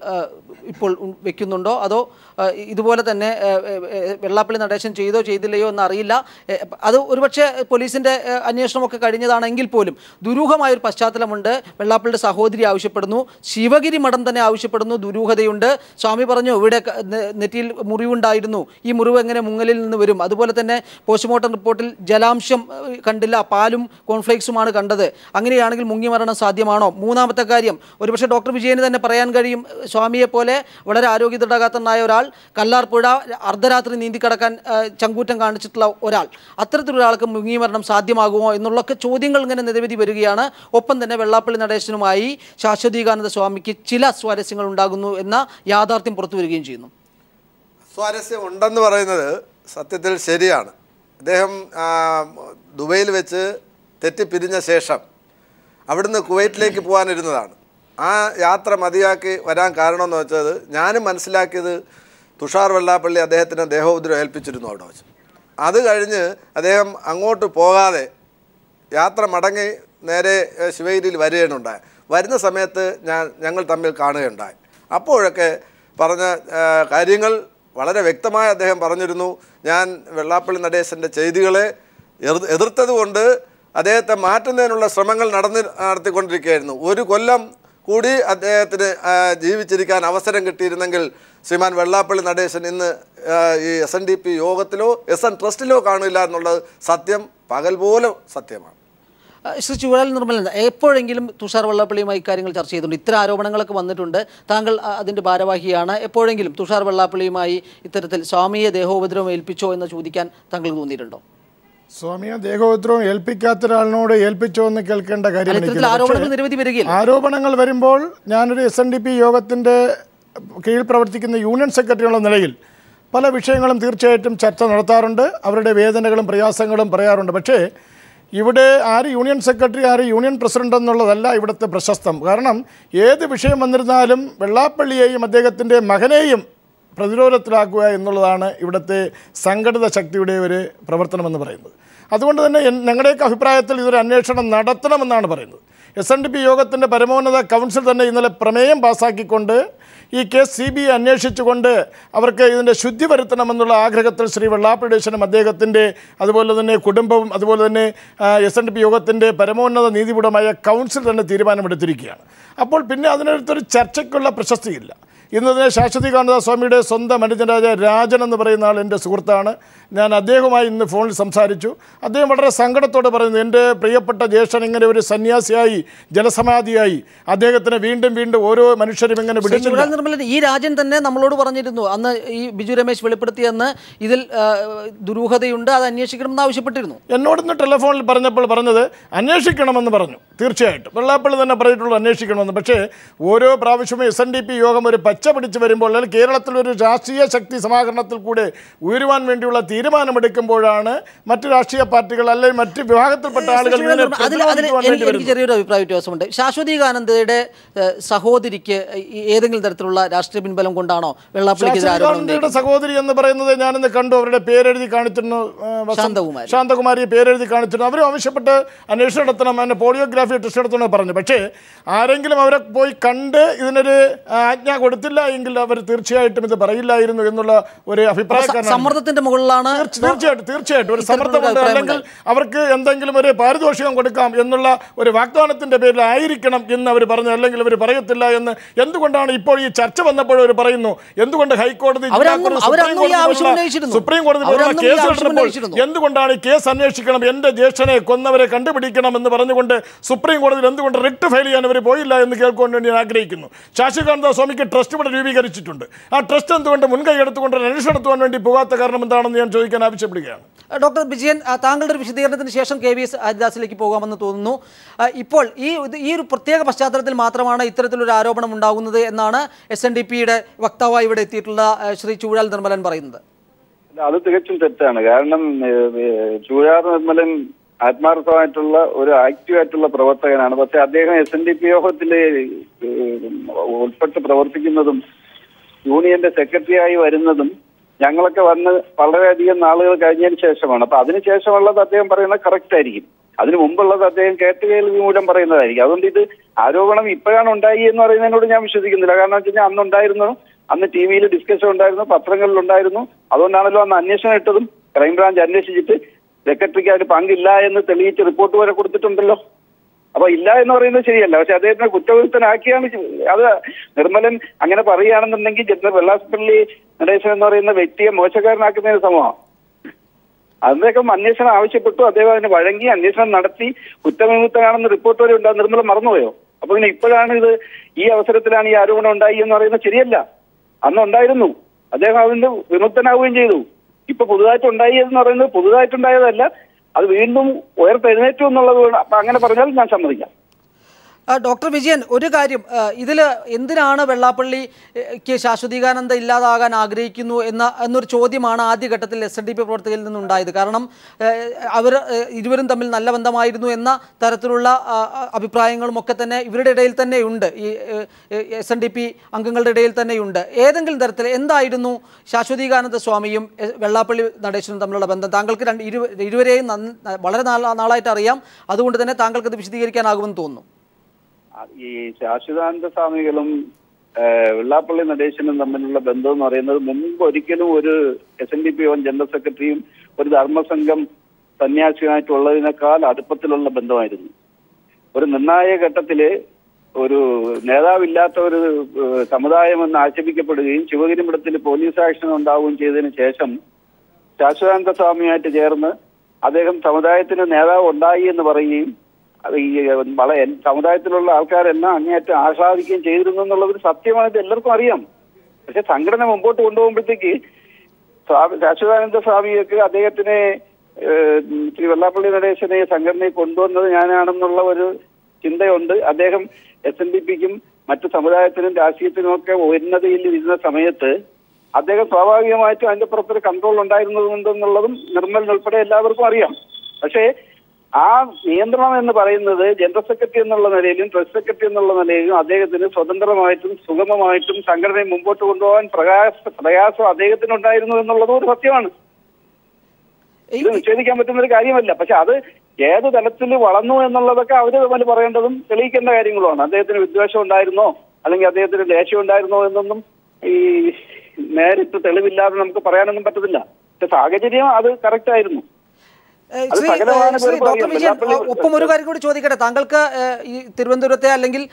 ഇപ്പോൾ വെക്കുന്നുണ്ടോ? അതോ ഇതുപോലെ തന്നെ വെള്ളാപ്പള്ളി നടേശൻ ചെയ്തോ ചെയ്തില്ലയോ എന്നറിയില്ല. അത് ഒരുപക്ഷെ പോലീസിൻ്റെ അന്വേഷണമൊക്കെ കഴിഞ്ഞതാണെങ്കിൽ പോലും ദുരൂഹമായൊരു പശ്ചാത്തലമുണ്ട്. വെള്ളാപ്പള്ളിയുടെ സഹോദരി ആവശ്യപ്പെടുന്നു, ശിവഗിരി മഠം തന്നെ ആവശ്യപ്പെടുന്നു, ദുരൂഹതയുണ്ട്. സ്വാമി പറഞ്ഞു ഇവിടെ നെറ്റിയിൽ മുറിവുണ്ടായിരുന്നു, ഈ മുറിവ് എങ്ങനെ മുങ്ങലിൽ നിന്ന് വരും? അതുപോലെ തന്നെ പോസ്റ്റ്മോർട്ടം റിപ്പോർട്ടിൽ ജലാംശം കണ്ടില്ല, പാലും കോൺഫ്ലേക്സുമാണ് കണ്ടത്. അങ്ങനെയാണെങ്കിൽ മുങ്ങി മരണം സാധ്യമാണോ? മൂന്നാമത്തെ കാര്യം, ഒരുപക്ഷെ ഡോക്ടർ വിജയന് തന്നെ പറയാൻ കഴിയും, സ്വാമിയെ പോലെ വളരെ ആരോഗ്യദൃഢഗാത്രനായ ഒരാൾ, കല്ലാർപ്പുഴ അർദ്ധരാത്രി നീന്തിക്കടക്കാൻ ചങ്കൂറ്റം കാണിച്ചിട്ടുള്ള ഒരാൾ, അത്തരത്തിലൊരാൾക്ക് മുങ്ങി മരണം സാധ്യമാകുമോ എന്നുള്ളൊക്കെ ചോദ്യങ്ങൾ ഇങ്ങനെ നിരവധി വരികയാണ്. ഒപ്പം തന്നെ വെള്ളാപ്പള്ളി നടേശനുമായി ശാശ്വതീകാനന്ദ സ്വാമിക്ക് ചില സ്വാരസ്യങ്ങൾ ഉണ്ടാകുന്നു എന്ന യാഥാർത്ഥ്യം പുറത്തു വരികയും ചെയ്യുന്നു. സ്വാരസ്യം ഉണ്ടെന്ന് പറയുന്നത് സത്യത്തിൽ ശരിയാണ്. അദ്ദേഹം ദുബൈയിൽ വെച്ച് തെറ്റിപ്പിരിഞ്ഞ ശേഷം അവിടുന്ന് കുവൈറ്റിലേക്ക് പോകാനിരുന്നതാണ്. ആ യാത്ര മതിയാക്കി വരാൻ കാരണമെന്ന് വെച്ചത് ഞാനും മനസ്സിലാക്കിയത് തുഷാർ വെള്ളാപ്പള്ളി അദ്ദേഹത്തിന് ദേഹോപദ്രവം ഏൽപ്പിച്ചിരുന്നു അവിടെ വെച്ച്. അത് കഴിഞ്ഞ് അദ്ദേഹം അങ്ങോട്ട് പോകാതെ യാത്ര മടങ്ങി നേരെ ശിവഗിരിയിൽ വരികയുണ്ടായി. വരുന്ന സമയത്ത് ഞങ്ങൾ തമ്മിൽ കാണുകയുണ്ടായി. അപ്പോഴൊക്കെ പറഞ്ഞ കാര്യങ്ങൾ വളരെ വ്യക്തമായി അദ്ദേഹം പറഞ്ഞിരുന്നു. ഞാൻ വെള്ളാപ്പള്ളി നടേശൻ്റെ ചെയ്തികളെ എതിർത്തതുകൊണ്ട് അദ്ദേഹത്തെ മാറ്റുന്നതിനുള്ള ശ്രമങ്ങൾ നടത്തിക്കൊണ്ടിരിക്കുകയായിരുന്നു. 1 കൊല്ലം കൂടി അദ്ദേഹത്തിന് ജീവിച്ചിരിക്കാൻ അവസരം കിട്ടിയിരുന്നെങ്കിൽ ശ്രീമാൻ വെള്ളാപ്പള്ളി നടേശൻ ഇന്ന് ഈ SNDP യോഗത്തിലോ SN ട്രസ്റ്റിലോ കാണില്ല എന്നുള്ളത് സത്യം, പകൽ പോലെ സത്യമാണ്. ശ്രീ ചുഴൽ നിർമ്മലൻ, എപ്പോഴെങ്കിലും തുഷാർ വെള്ളാപ്പള്ളിയുമായി ഇക്കാര്യങ്ങൾ ചർച്ച ചെയ്തിട്ടുണ്ട്? ഇത്തരം ആരോപണങ്ങളൊക്കെ വന്നിട്ടുണ്ട്, താങ്കൾ അതിൻ്റെ ഭാരവാഹിയാണ്. എപ്പോഴെങ്കിലും തുഷാർ വെള്ളാപ്പള്ളിയുമായി ഇത്തരത്തിൽ സ്വാമിയെ ദേഹോപദ്രവം ഏൽപ്പിച്ചോ എന്ന് ചോദിക്കാൻ താങ്കൾ തോന്നിയിട്ടുണ്ടോ? സ്വാമിയെ ദേഹോപദ്രവം ഏൽപ്പിക്കാത്ത ഒരാളിനോട് ഏൽപ്പിച്ചോ എന്ന് കേൾക്കേണ്ട കാര്യം. ആരോപണങ്ങൾ വരുമ്പോൾ ഞാനൊരു SNDP യോഗത്തിൻ്റെ കീഴിൽ പ്രവർത്തിക്കുന്ന യൂണിയൻ സെക്രട്ടറി എന്നുള്ള നിലയിൽ പല വിഷയങ്ങളും തീർച്ചയായിട്ടും ചർച്ച നടത്താറുണ്ട്, അവരുടെ വേദനകളും പ്രയാസങ്ങളും പറയാറുണ്ട്. പക്ഷേ ഇവിടെ ആര് യൂണിയൻ സെക്രട്ടറി ആര് യൂണിയൻ പ്രസിഡന്റ് എന്നുള്ളതല്ല ഇവിടുത്തെ പ്രശസ്തം. കാരണം ഏത് വിഷയം വന്നിരുന്നാലും വെള്ളാപ്പള്ളിയെയും അദ്ദേഹത്തിൻ്റെ മകനെയും പ്രതിരോധത്തിലാക്കുക എന്നുള്ളതാണ് ഇവിടുത്തെ സംഘടിത ശക്തിയുടെ ഒരു പ്രവർത്തനമെന്ന് പറയുന്നത്. അതുകൊണ്ട് തന്നെ ഞങ്ങളുടെയൊക്കെ അഭിപ്രായത്തിൽ ഇതൊരു അന്വേഷണം നടത്തണമെന്നാണ് പറയുന്നത്. SNDP യോഗത്തിൻ്റെ പരമോന്നത കൗൺസിൽ തന്നെ ഇന്നലെ പ്രമേയം പാസ്സാക്കിക്കൊണ്ട് ഈ കേസ് CBI അന്വേഷിച്ചുകൊണ്ട് അവർക്ക് ഇതിൻ്റെ ശുദ്ധി വരുത്തണമെന്നുള്ള ആഗ്രഹത്തിൽ ശ്രീ വെള്ളാപ്പള്ളി നടേശനും അദ്ദേഹത്തിൻ്റെ അതുപോലെ തന്നെ കുടുംബവും അതുപോലെ തന്നെ SNDP യോഗത്തിൻ്റെ പരമോന്നത നീതിപീഠമായ കൗൺസിൽ തന്നെ തീരുമാനമെടുത്തിരിക്കുകയാണ്. അപ്പോൾ പിന്നെ അതിനടുത്തൊരു ചർച്ചയ്ക്കുള്ള പ്രശസ്തിയില്ല. ഇന്നതിനെ ശാശ്വതീകാനന്ദ സ്വാമിയുടെ സ്വന്തം അനുജനായ രാജൻ എന്ന് പറയുന്ന ആൾ എൻ്റെ സുഹൃത്താണ്. ഞാൻ അദ്ദേഹവുമായി ഇന്ന് ഫോണിൽ സംസാരിച്ചു. അദ്ദേഹം വളരെ സങ്കടത്തോടെ പറയുന്നു, എൻ്റെ പ്രിയപ്പെട്ട ജ്യേഷ്ഠൻ ഇങ്ങനെ ഒരു സന്യാസിയായി ജലസമാധിയായി അദ്ദേഹത്തിന് വീണ്ടും വീണ്ടും ഓരോ മനുഷ്യരും ഇങ്ങനെ വിടുന്നു. ഈ രാജൻ തന്നെ നമ്മളോട് പറഞ്ഞിരുന്നു അന്ന് ഈ ബിജു രമേശ് വെളിപ്പെടുത്തിയെന്ന്, ഇതിൽ ദുരൂഹതയുണ്ട്, അത് അന്വേഷിക്കണമെന്ന് ആവശ്യപ്പെട്ടിരുന്നു. എന്നോടൊന്ന് ടെലിഫോണിൽ പറഞ്ഞപ്പോൾ പറഞ്ഞത് അന്വേഷിക്കണമെന്ന് പറഞ്ഞു. തീർച്ചയായിട്ടും വെള്ളാപ്പള്ളി തന്നെ പറഞ്ഞിട്ടുള്ളൂ അന്വേഷിക്കണമെന്ന്. പക്ഷേ ഓരോ പ്രാവശ്യവും SNDP യോഗം ഒരു പച്ച പിടിച്ച് വരുമ്പോൾ, അല്ലെങ്കിൽ കേരളത്തിലൊരു രാഷ്ട്രീയ ശക്തി സമാഹരണത്തിൽ കൂടെ ഉയരുവാൻ വേണ്ടിയുള്ള തീരുമാനമെടുക്കുമ്പോഴാണ് മറ്റ് രാഷ്ട്രീയ പാർട്ടികൾ അല്ലെങ്കിൽ മറ്റ് വിഭാഗത്തിൽപ്പെട്ട ആളുകൾ എനിക്ക് ചെറിയൊരു അഭിപ്രായ വ്യത്യാസമുണ്ട്. ശാശ്വതീകാനന്ദയുടെ സഹോദരിക്ക് ഏതെങ്കിലും തരത്തിലുള്ള രാഷ്ട്രീയ പിൻബലം കൊണ്ടാണോ വെള്ളാപ്പള്ളിയുടെ സഹോദരി എന്ന് പറയുന്നത് ഞാനിന്ന് കണ്ടു. അവരുടെ പേരെഴുതി കാണിച്ചിരുന്നു, ശാന്തകുമാരിയെ പേരെഴുതി കാണിച്ചിരുന്നു. അവരും ആവശ്യപ്പെട്ട് അന്വേഷണം നടത്തണം, എന്നെ പോളിയോഗ്രാഫി ടെസ്റ്റ് നടത്തണമെന്ന് പറഞ്ഞു. പക്ഷേ ആരെങ്കിലും അവരെ പോയി കണ്ട് ഇതിനൊരു ആജ്ഞ കൊടുത്തില്ല എങ്കിൽ അവർ തീർച്ചയായിട്ടും ഇത് പറയില്ലായിരുന്നു എന്നുള്ള ഒരു അഭിപ്രായക്കാരനാണ്. സമ്മർദ്ദത്തിന്റെ മുകളിലാണ് തീർച്ചയായിട്ടും ഒരു സമ്മർദ്ദമുണ്ട്. അല്ലെങ്കിൽ അവർക്ക് എന്തെങ്കിലും ഒരു പാരിതോഷികം കൊടുക്കാം എന്നുള്ള ഒരു വാഗ്ദാനത്തിന്റെ പേരിലായിരിക്കണം എന്ന് അവർ പറഞ്ഞു. അല്ലെങ്കിൽ അവർ പറയത്തില്ല എന്ന് എന്തുകൊണ്ടാണ് ഇപ്പോൾ ഈ ചർച്ച വന്നപ്പോഴും അവർ പറയുന്നു? എന്തുകൊണ്ട് ഹൈക്കോടതി സുപ്രീം കോടതി കേസ് എടുത്തപ്പോൾ എന്തുകൊണ്ടാണ് ഈ കേസ് അന്വേഷിക്കണം, എന്റെ ജ്യേഷ്ഠനെ കൊന്നവരെ കണ്ടുപിടിക്കണം എന്ന് പറഞ്ഞുകൊണ്ട് സുപ്രീം കോടതിയിൽ എന്തുകൊണ്ട് റിട്ട് ഫയൽ ചെയ്യാൻ അവർ പോയില്ല എന്ന് കേൾക്കാൻ വേണ്ടി ഞാൻ ആഗ്രഹിക്കുന്നു. ശാശ്വതീകാനന്ദ സ്വാമിക്ക് ട്രസ്റ്റ് ഇവിടെ രൂപീകരിച്ചിട്ടുണ്ട്. ആ ട്രസ്റ്റ് എന്തുകൊണ്ട് മുൻകൈ എടുത്തുകൊണ്ട് അന്വേഷണം നടത്തുവാൻ വേണ്ടി പോകാത്ത കാരണം എന്താണെന്ന് ഞാൻ ചോദിക്കാൻ ആവശ്യപ്പെടുകയാണ്. ഡോക്ടർ വിജയൻ, താങ്കളുടെ ഒരു വിശദീകരണത്തിന് ശേഷം KVS ഹരിദാസിലേക്ക് പോകാമെന്ന് തോന്നുന്നു. ഇപ്പോൾ ഈ ഒരു പ്രത്യേക പശ്ചാത്തലത്തിൽ മാത്രമാണ് ഇത്തരത്തിലൊരു ആരോപണം ഉണ്ടാകുന്നത് എന്നാണ് SNDPയുടെ വക്താവായി ഇവിടെ എത്തിയിട്ടുള്ള ശ്രീ ചൂഴാൽ നിർമ്മലൻ പറയുന്നത്. അത് തികച്ചും തെറ്റാണ്. കാരണം ചൂഴാൽ നിർമ്മലൻ ആത്മാർത്ഥമായിട്ടുള്ള ഒരു ആക്റ്റീവായിട്ടുള്ള പ്രവർത്തകനാണ്. പക്ഷെ അദ്ദേഹം SNDP യോഗത്തിൽ ഉൾപ്പെട്ട് പ്രവർത്തിക്കുന്നതും യൂണിയന്റെ സെക്രട്ടറിയായി വരുന്നതും ഞങ്ങളൊക്കെ വന്ന് വളരെയധികം നാളുകൾ കഴിഞ്ഞതിന് ശേഷമാണ്. അപ്പൊ അതിനുശേഷമുള്ളത് അദ്ദേഹം പറയുന്നത് കറക്റ്റ് ആയിരിക്കും. അതിനു മുമ്പുള്ളത് അദ്ദേഹം കേട്ടുകേൾവി മൂലം പറയുന്നതായിരിക്കും. അതുകൊണ്ട് ഇത് ആരോപണം ഇപ്പോഴാണ് ഉണ്ടായി എന്ന് പറയുന്നതിനോട് ഞാൻ വിശ്വസിക്കുന്നില്ല. കാരണം വെച്ച് കഴിഞ്ഞാൽ അന്നുണ്ടായിരുന്നു, അന്ന് TV-യിൽ ഡിസ്കഷൻ ഉണ്ടായിരുന്നു, പത്രങ്ങളിൽ ഉണ്ടായിരുന്നു. അതുകൊണ്ടാണല്ലോ അന്ന് അന്വേഷണം ഇട്ടതും. ക്രൈംബ്രാഞ്ച് അന്വേഷിച്ചിട്ട് സെക്രട്ടറിക്ക് അതിന് പങ്കില്ല എന്ന് തെളിയിച്ച് റിപ്പോർട്ട് വരെ കൊടുത്തിട്ടുണ്ടല്ലോ. അപ്പൊ ഇല്ല എന്ന് പറയുന്നത് ശരിയല്ല. പക്ഷെ അദ്ദേഹത്തിനെ കുറ്റവിമുക്തനാക്കിയാണ്. അത് നിർമ്മലൻ അങ്ങനെ പറയുകയാണെന്നുണ്ടെങ്കിൽ ജനറൽ വെള്ളാപ്പള്ളി നടേശൻ എന്ന് പറയുന്ന വ്യക്തിയെ മോശക്കാരനാക്കുന്നതിന് സമമാണ്. അദ്ദേഹം അന്വേഷണം ആവശ്യപ്പെട്ടു, അദ്ദേഹം അതിന് വഴങ്ങി അന്വേഷണം നടത്തി കുറ്റവിമുക്തനാണെന്ന് റിപ്പോർട്ട് വരെ ഉണ്ടാകും. നിർമ്മലൻ മറന്നുപോയോ? അപ്പൊ പിന്നെ ഇപ്പോഴാണ് ഇത് ഈ അവസരത്തിലാണ് ഈ ആരോപണം ഉണ്ടായി എന്ന് പറയുന്നത് ശരിയല്ല. അന്നുണ്ടായിരുന്നു, അദ്ദേഹം അതിന് വിമുക്തനാവുകയും ചെയ്തു. ഇപ്പൊ പുതുതായിട്ട് ഉണ്ടായി എന്ന് പറയുന്നത് പുതുതായിട്ടുണ്ടായതല്ല, അത് വീണ്ടും ഉയർത്തെഴുന്നേറ്റു എന്നുള്ളത്. അപ്പൊ അങ്ങനെ പറഞ്ഞാൽ ഞാൻ സമ്മതിക്കാം. ഡോക്ടർ വിജയൻ, ഒരു കാര്യം, ഇതിൽ എന്തിനാണ് വെള്ളാപ്പള്ളിക്ക് ശാശ്വതീകാനന്ദ ഇല്ലാതാകാൻ ആഗ്രഹിക്കുന്നു എന്നൊരു ചോദ്യമാണ് ആദ്യഘട്ടത്തിൽ SNDP പ്രവർത്തകരിൽ നിന്നുണ്ടായത്. കാരണം അവർ ഇരുവരും തമ്മിൽ നല്ല ബന്ധമായിരുന്നു എന്ന തരത്തിലുള്ള അഭിപ്രായങ്ങളും ഒക്കെ തന്നെ ഇവരുടെ ഇടയിൽ തന്നെയുണ്ട്, ഈ SNDP അംഗങ്ങളുടെ ഇടയിൽ തന്നെയുണ്ട്. ഏതെങ്കിലും തരത്തിൽ എന്തായിരുന്നു ശാശ്വതീകാനന്ദ സ്വാമിയും വെള്ളാപ്പള്ളി നടേശനും തമ്മിലുള്ള ബന്ധം? താങ്കൾക്ക് ഇരുവരെയും വളരെ നാളായിട്ട് അറിയാം, അതുകൊണ്ട് തന്നെ താങ്കൾക്ക് ഇത് വിശദീകരിക്കാനാകുമെന്ന് തോന്നുന്നു. ഈ ശാശ്വതാനന്ദ സ്വാമികളും വെള്ളാപ്പള്ളി നടേശനും തമ്മിലുള്ള ബന്ധം എന്ന് പറയുന്നത് മുമ്പ് ഒരിക്കലും ഒരു SNDP ജനറൽ സെക്രട്ടറിയും ഒരു ധർമ്മസംഘം സന്യാസിയുമായിട്ടുള്ളതിനേക്കാൾ അടുപ്പത്തിലുള്ള ബന്ധമായിരുന്നു. ഒരു നിർണായക ഘട്ടത്തില് ഒരു നേതാവില്ലാത്ത ഒരു സമുദായമെന്ന് ആക്ഷേപിക്കപ്പെടുകയും ശിവഗിരി മഠത്തിൽ പോലീസ് ആക്ഷൻ ഉണ്ടാവുകയും ചെയ്തതിനു ശേഷം ശാശ്വതാനന്ദ സ്വാമിയായിട്ട് ചേർന്ന് അദ്ദേഹം സമുദായത്തിന് നേതാവ് ഉണ്ടായി എന്ന് പറയുകയും അത് ഈ സമുദായത്തിലുള്ള ആൾക്കാരെല്ലാം അങ്ങേയറ്റം ആസ്വാദിക്കുകയും ചെയ്തിരുന്നു എന്നുള്ളതൊരു സത്യമാണ്. ഇത് എല്ലാവർക്കും അറിയാം. പക്ഷെ സംഘടന മുമ്പോട്ട് കൊണ്ടുപോകുമ്പോഴത്തേക്ക് ശാശ്വതാനന്ദ സ്വാമിയൊക്കെ അദ്ദേഹത്തിനെ ശ്രീ വെള്ളാപ്പള്ളി നടേശനെ സംഘടനയിൽ കൊണ്ടുവന്നത് ഞാനാണെന്നുള്ള ഒരു ചിന്തയുണ്ട്. അദ്ദേഹം SNDPക്കും മറ്റു സമുദായത്തിനും രാഷ്ട്രീയത്തിനും ഒക്കെ ഉന്നതിയിൽ ഇരുന്ന സമയത്ത് അദ്ദേഹം സ്വാഭാവികമായിട്ടും അതിന്റെ പുറത്തൊരു കൺട്രോൾ ഉണ്ടായിരുന്നതുകൊണ്ടെന്നുള്ളതും നിർമ്മലിനുൾപ്പെടെ എല്ലാവർക്കും അറിയാം. പക്ഷേ ആ നിയന്ത്രണം എന്ന് പറയുന്നത് ജനറൽ സെക്രട്ടറി എന്നുള്ള നിലയിലും ട്രസ്റ്റ് സെക്രട്ടറി എന്നുള്ള നിലയിലും അദ്ദേഹത്തിന് സ്വതന്ത്രമായിട്ടും സുഗമമായിട്ടും സംഘടനയെ മുമ്പോട്ട് കൊണ്ടുപോകാൻ പ്രയാസം അദ്ദേഹത്തിന് ഉണ്ടായിരുന്നു എന്നുള്ളതും ഒരു സത്യമാണ്. ഇത് നിഷേധിക്കാൻ പറ്റുന്ന ഒരു കാര്യമല്ല. പക്ഷെ അത് ഏത് തലത്തിൽ വളർന്നു എന്നുള്ളതൊക്കെ അവര് തമ്മിൽ പറയേണ്ടതും തെളിയിക്കേണ്ട കാര്യങ്ങളുമാണ്. അദ്ദേഹത്തിന് വിദ്വേഷം ഉണ്ടായിരുന്നോ അല്ലെങ്കിൽ അദ്ദേഹത്തിന് ദേഷ്യം ഉണ്ടായിരുന്നോ എന്നൊന്നും ഈ നേരിട്ട് തെളിവില്ലാതെ നമുക്ക് പറയാനൊന്നും പറ്റത്തില്ല. പക്ഷെ സാഹചര്യം അത് കറക്റ്റ് ആയിരുന്നു. ഡോക്ടർ വിജയൻ, ഒപ്പം ഒരു കാര്യം കൂടി ചോദിക്കട്ടെ. താങ്കൾക്ക് ഈ തിരുവനന്തപുരത്തെ അല്ലെങ്കിൽ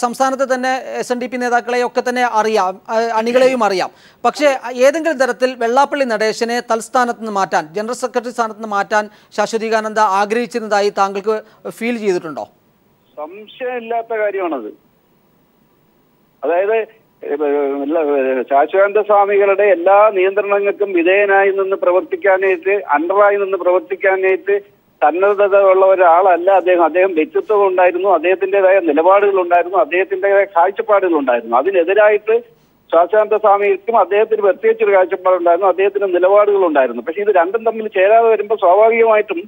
സംസ്ഥാനത്തെ തന്നെ SNDP നേതാക്കളെ ഒക്കെ തന്നെ അറിയാം, അണികളെയും അറിയാം. പക്ഷേ ഏതെങ്കിലും തരത്തിൽ വെള്ളാപ്പള്ളി നടേശനെ തൽസ്ഥാനത്ത് നിന്ന് മാറ്റാൻ, ജനറൽ സെക്രട്ടറി സ്ഥാനത്ത് നിന്ന് മാറ്റാൻ ശാശ്വതീകാനന്ദ ആഗ്രഹിച്ചിരുന്നതായി താങ്കൾക്ക് ഫീൽ ചെയ്തിട്ടുണ്ടോ? സംശയമില്ലാത്ത കാര്യമാണത്. അതായത് ശാശ്വതാനന്ദ സ്വാമികളുടെ എല്ലാ നിയന്ത്രണങ്ങൾക്കും വിധേയനായി നിന്ന് പ്രവർത്തിക്കാനായിട്ട്, അണ്ടറായി നിന്ന് പ്രവർത്തിക്കാനായിട്ട് സന്നദ്ധത ഉള്ള ഒരാളല്ല അദ്ദേഹം. അദ്ദേഹം വ്യക്തിത്വം ഉണ്ടായിരുന്നു, അദ്ദേഹത്തിൻ്റെതായ നിലപാടുകൾ ഉണ്ടായിരുന്നു, അദ്ദേഹത്തിൻ്റെതായ കാഴ്ചപ്പാടുകൾ ഉണ്ടായിരുന്നു. അതിനെതിരായിട്ട് ശാശ്വതാനന്ദ സ്വാമിക്കും അദ്ദേഹത്തിന് പ്രത്യേകിച്ചൊരു കാഴ്ചപ്പാടുണ്ടായിരുന്നു, അദ്ദേഹത്തിന് നിലപാടുകൾ ഉണ്ടായിരുന്നു. പക്ഷെ ഇത് രണ്ടും തമ്മിൽ ചേരാതെ വരുമ്പോൾ സ്വാഭാവികമായിട്ടും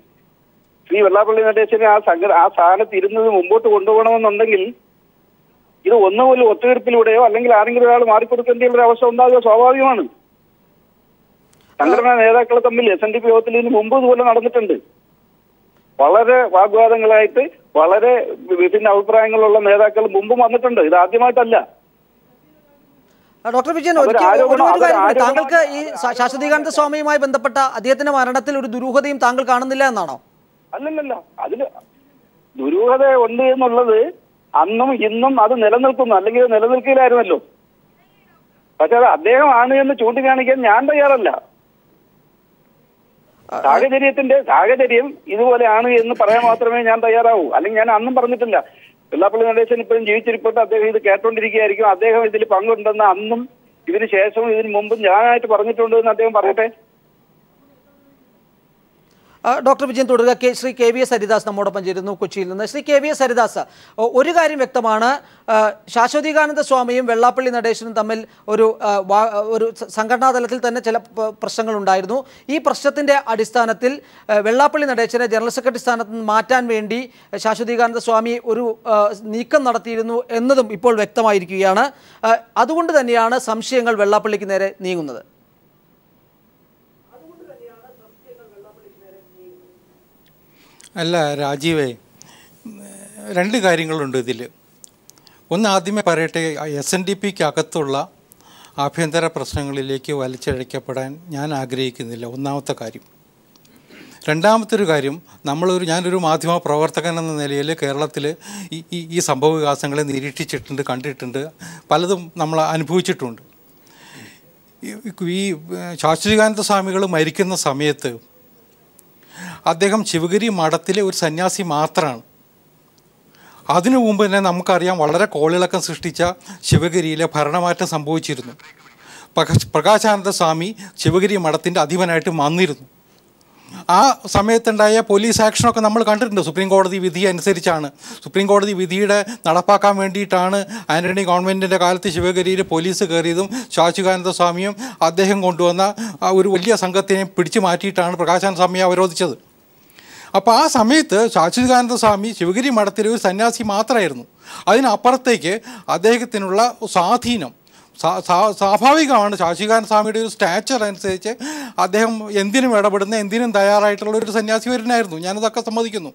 ശ്രീ വെള്ളാപ്പള്ളി നടേശനെ ആ സ്ഥാനത്ത് ഇരുന്നത് മുമ്പോട്ട് കൊണ്ടുപോകണമെന്നുണ്ടെങ്കിൽ ഇത് ഒന്നുപോലെ ഒത്തുതീർപ്പിലൂടെയോ അല്ലെങ്കിൽ ആരെങ്കിലും ഒരാൾ മാറിക്കൊടുക്കേണ്ട ഒരു അവസ്ഥ ഉണ്ടാകുക സ്വാഭാവികമാണ്. സംഘടനാ നേതാക്കളെ തമ്മിൽ SNDP യോഗത്തിൽ ഇതിന് മുമ്പ് ഇതുപോലെ നടന്നിട്ടുണ്ട്. വളരെ വാഗ്വാദങ്ങളായിട്ട് വളരെ വിഭിന്ന അഭിപ്രായങ്ങളുള്ള നേതാക്കൾ മുമ്പും വന്നിട്ടുണ്ട്. ഇത് ആദ്യമായിട്ടല്ല. ഡോക്ടർ വിജയൻ, താങ്കൾക്ക് ഈ ശാശ്വതീകാനന്ദ സ്വാമിയുമായി ബന്ധപ്പെട്ട അദ്ദേഹത്തിന്റെ മരണത്തിൽ ഒരു ദുരൂഹതയും താങ്കൾ കാണുന്നില്ല എന്നാണോ? അല്ലല്ല, അതിന് ദുരൂഹത ഉണ്ട് എന്നുള്ളത് അന്നും ഇന്നും അത് നിലനിൽക്കുന്നു, അല്ലെങ്കിൽ അത് നിലനിൽക്കില്ലായിരുന്നല്ലോ. പക്ഷെ അത് അദ്ദേഹമാണ് എന്ന് ചൂണ്ടിക്കാണിക്കാൻ ഞാൻ തയ്യാറല്ല. സാഹചര്യം ഇതുപോലെയാണ് എന്ന് പറയാൻ മാത്രമേ ഞാൻ തയ്യാറാവൂ. അല്ലെങ്കിൽ ഞാൻ അന്നും പറഞ്ഞിട്ടില്ല. വെള്ളാപ്പള്ളി നടേശൻ ഇപ്പോഴും ജീവിച്ചിരിപ്പുണ്ട്, അദ്ദേഹം ഇത് കേട്ടോണ്ടിരിക്കുകയായിരിക്കും. അദ്ദേഹം ഇതിൽ പങ്കുണ്ടെന്ന് അന്നും ഇതിന് ശേഷവും ഇതിന് മുമ്പും ഞാനായിട്ട് പറഞ്ഞിട്ടുണ്ട് എന്ന് അദ്ദേഹം പറയട്ടെ. ഡോക്ടർ വിജയൻ തുടരുക. ശ്രീ KVS ഹരിദാസ് നമ്മോടൊപ്പം ചേരുന്നു കൊച്ചിയിൽ നിന്ന്. ശ്രീ KVS ഹരിദാസ്, ഒരു കാര്യം വ്യക്തമാണ്, ശാശ്വതീകാനന്ദ സ്വാമിയും വെള്ളാപ്പള്ളി നടേശനും തമ്മിൽ ഒരു സംഘടനാ തലത്തിൽ തന്നെ ചില പ്രശ്നങ്ങളുണ്ടായിരുന്നു. ഈ പ്രശ്നത്തിൻ്റെ അടിസ്ഥാനത്തിൽ വെള്ളാപ്പള്ളി നടേശനെ ജനറൽ സെക്രട്ടറി സ്ഥാനത്ത് നിന്ന് മാറ്റാൻ വേണ്ടി ശാശ്വതീകാനന്ദ സ്വാമി ഒരു നീക്കം നടത്തിയിരുന്നു എന്നതും ഇപ്പോൾ വ്യക്തമായിരിക്കുകയാണ്. അതുകൊണ്ട് തന്നെയാണ് സംശയങ്ങൾ വെള്ളാപ്പള്ളിക്ക് നേരെ നീങ്ങുന്നത്. അല്ല രാജീവേ, രണ്ട് കാര്യങ്ങളുണ്ട് ഇതിൽ. ഒന്ന് ആദ്യമേ പറയട്ടെ, SNDPക്ക് അകത്തുള്ള ആഭ്യന്തര പ്രശ്നങ്ങളിലേക്ക് വലിച്ചിഴക്കപ്പെടാൻ ഞാൻ ആഗ്രഹിക്കുന്നില്ല, ഒന്നാമത്തെ കാര്യം. രണ്ടാമത്തെ ഒരു കാര്യം, ഞാനൊരു മാധ്യമ പ്രവർത്തകൻ എന്ന നിലയിൽ കേരളത്തിൽ ഈ സംഭവ വികാസങ്ങളെ നിരീക്ഷിച്ചിട്ടുണ്ട്, കണ്ടിട്ടുണ്ട്, പലതും നമ്മൾ അനുഭവിച്ചിട്ടുണ്ട്. ഈ ശാശ്വതീകാനന്ദ സ്വാമികൾ മരിക്കുന്ന സമയത്ത് അദ്ദേഹം ശിവഗിരി മഠത്തിലെ ഒരു സന്യാസി മാത്രമാണ്. അതിനു മുമ്പ് തന്നെ നമുക്കറിയാം, വളരെ കോളിളക്കം സൃഷ്ടിച്ച ശിവഗിരിയിലെ ഭരണമാറ്റം സംഭവിച്ചിരുന്നു. പ്രകാശാനന്ദ സ്വാമി ശിവഗിരി മഠത്തിൻ്റെ അധിപനായിട്ട് വന്നിരുന്നു. ആ സമയത്തുണ്ടായ പോലീസ് ആക്ഷനൊക്കെ നമ്മൾ കണ്ടിട്ടുണ്ട്. സുപ്രീം കോടതി വിധി അനുസരിച്ചാണ്, സുപ്രീം കോടതി വിധിയുടെ നടപ്പാക്കാൻ വേണ്ടിയിട്ടാണ് ആൻ്റണി ഗവൺമെൻറ്റിൻ്റെ കാലത്ത് ശിവഗിരിയിൽ പോലീസ് കയറിയതും ശാശ്വതാനന്ദ സ്വാമിയും അദ്ദേഹം കൊണ്ടുവന്ന ഒരു വലിയ സംഘത്തിനെ പിടിച്ചു മാറ്റിയിട്ടാണ് പ്രകാശാനന്ദ സ്വാമിയെ അവരോധിച്ചത്. അപ്പോൾ ആ സമയത്ത് ശാശ്വതാനന്ദ സ്വാമി ശിവഗിരി മഠത്തിലെ ഒരു സന്യാസി മാത്രമായിരുന്നു. അതിനപ്പുറത്തേക്ക് അദ്ദേഹത്തിനുള്ള സ്വാധീനം സ്വാഭാവികമാണ്. ശാശ്വതാനന്ദ സ്വാമിയുടെ ഒരു സ്റ്റാച്ചർ അനുസരിച്ച് അദ്ദേഹം എന്തിനും ഇടപെടുന്ന, എന്തിനും തയ്യാറായിട്ടുള്ള ഒരു സന്യാസി വരുന്നായിരുന്നു, ഞാനതൊക്കെ സമ്മതിക്കുന്നു.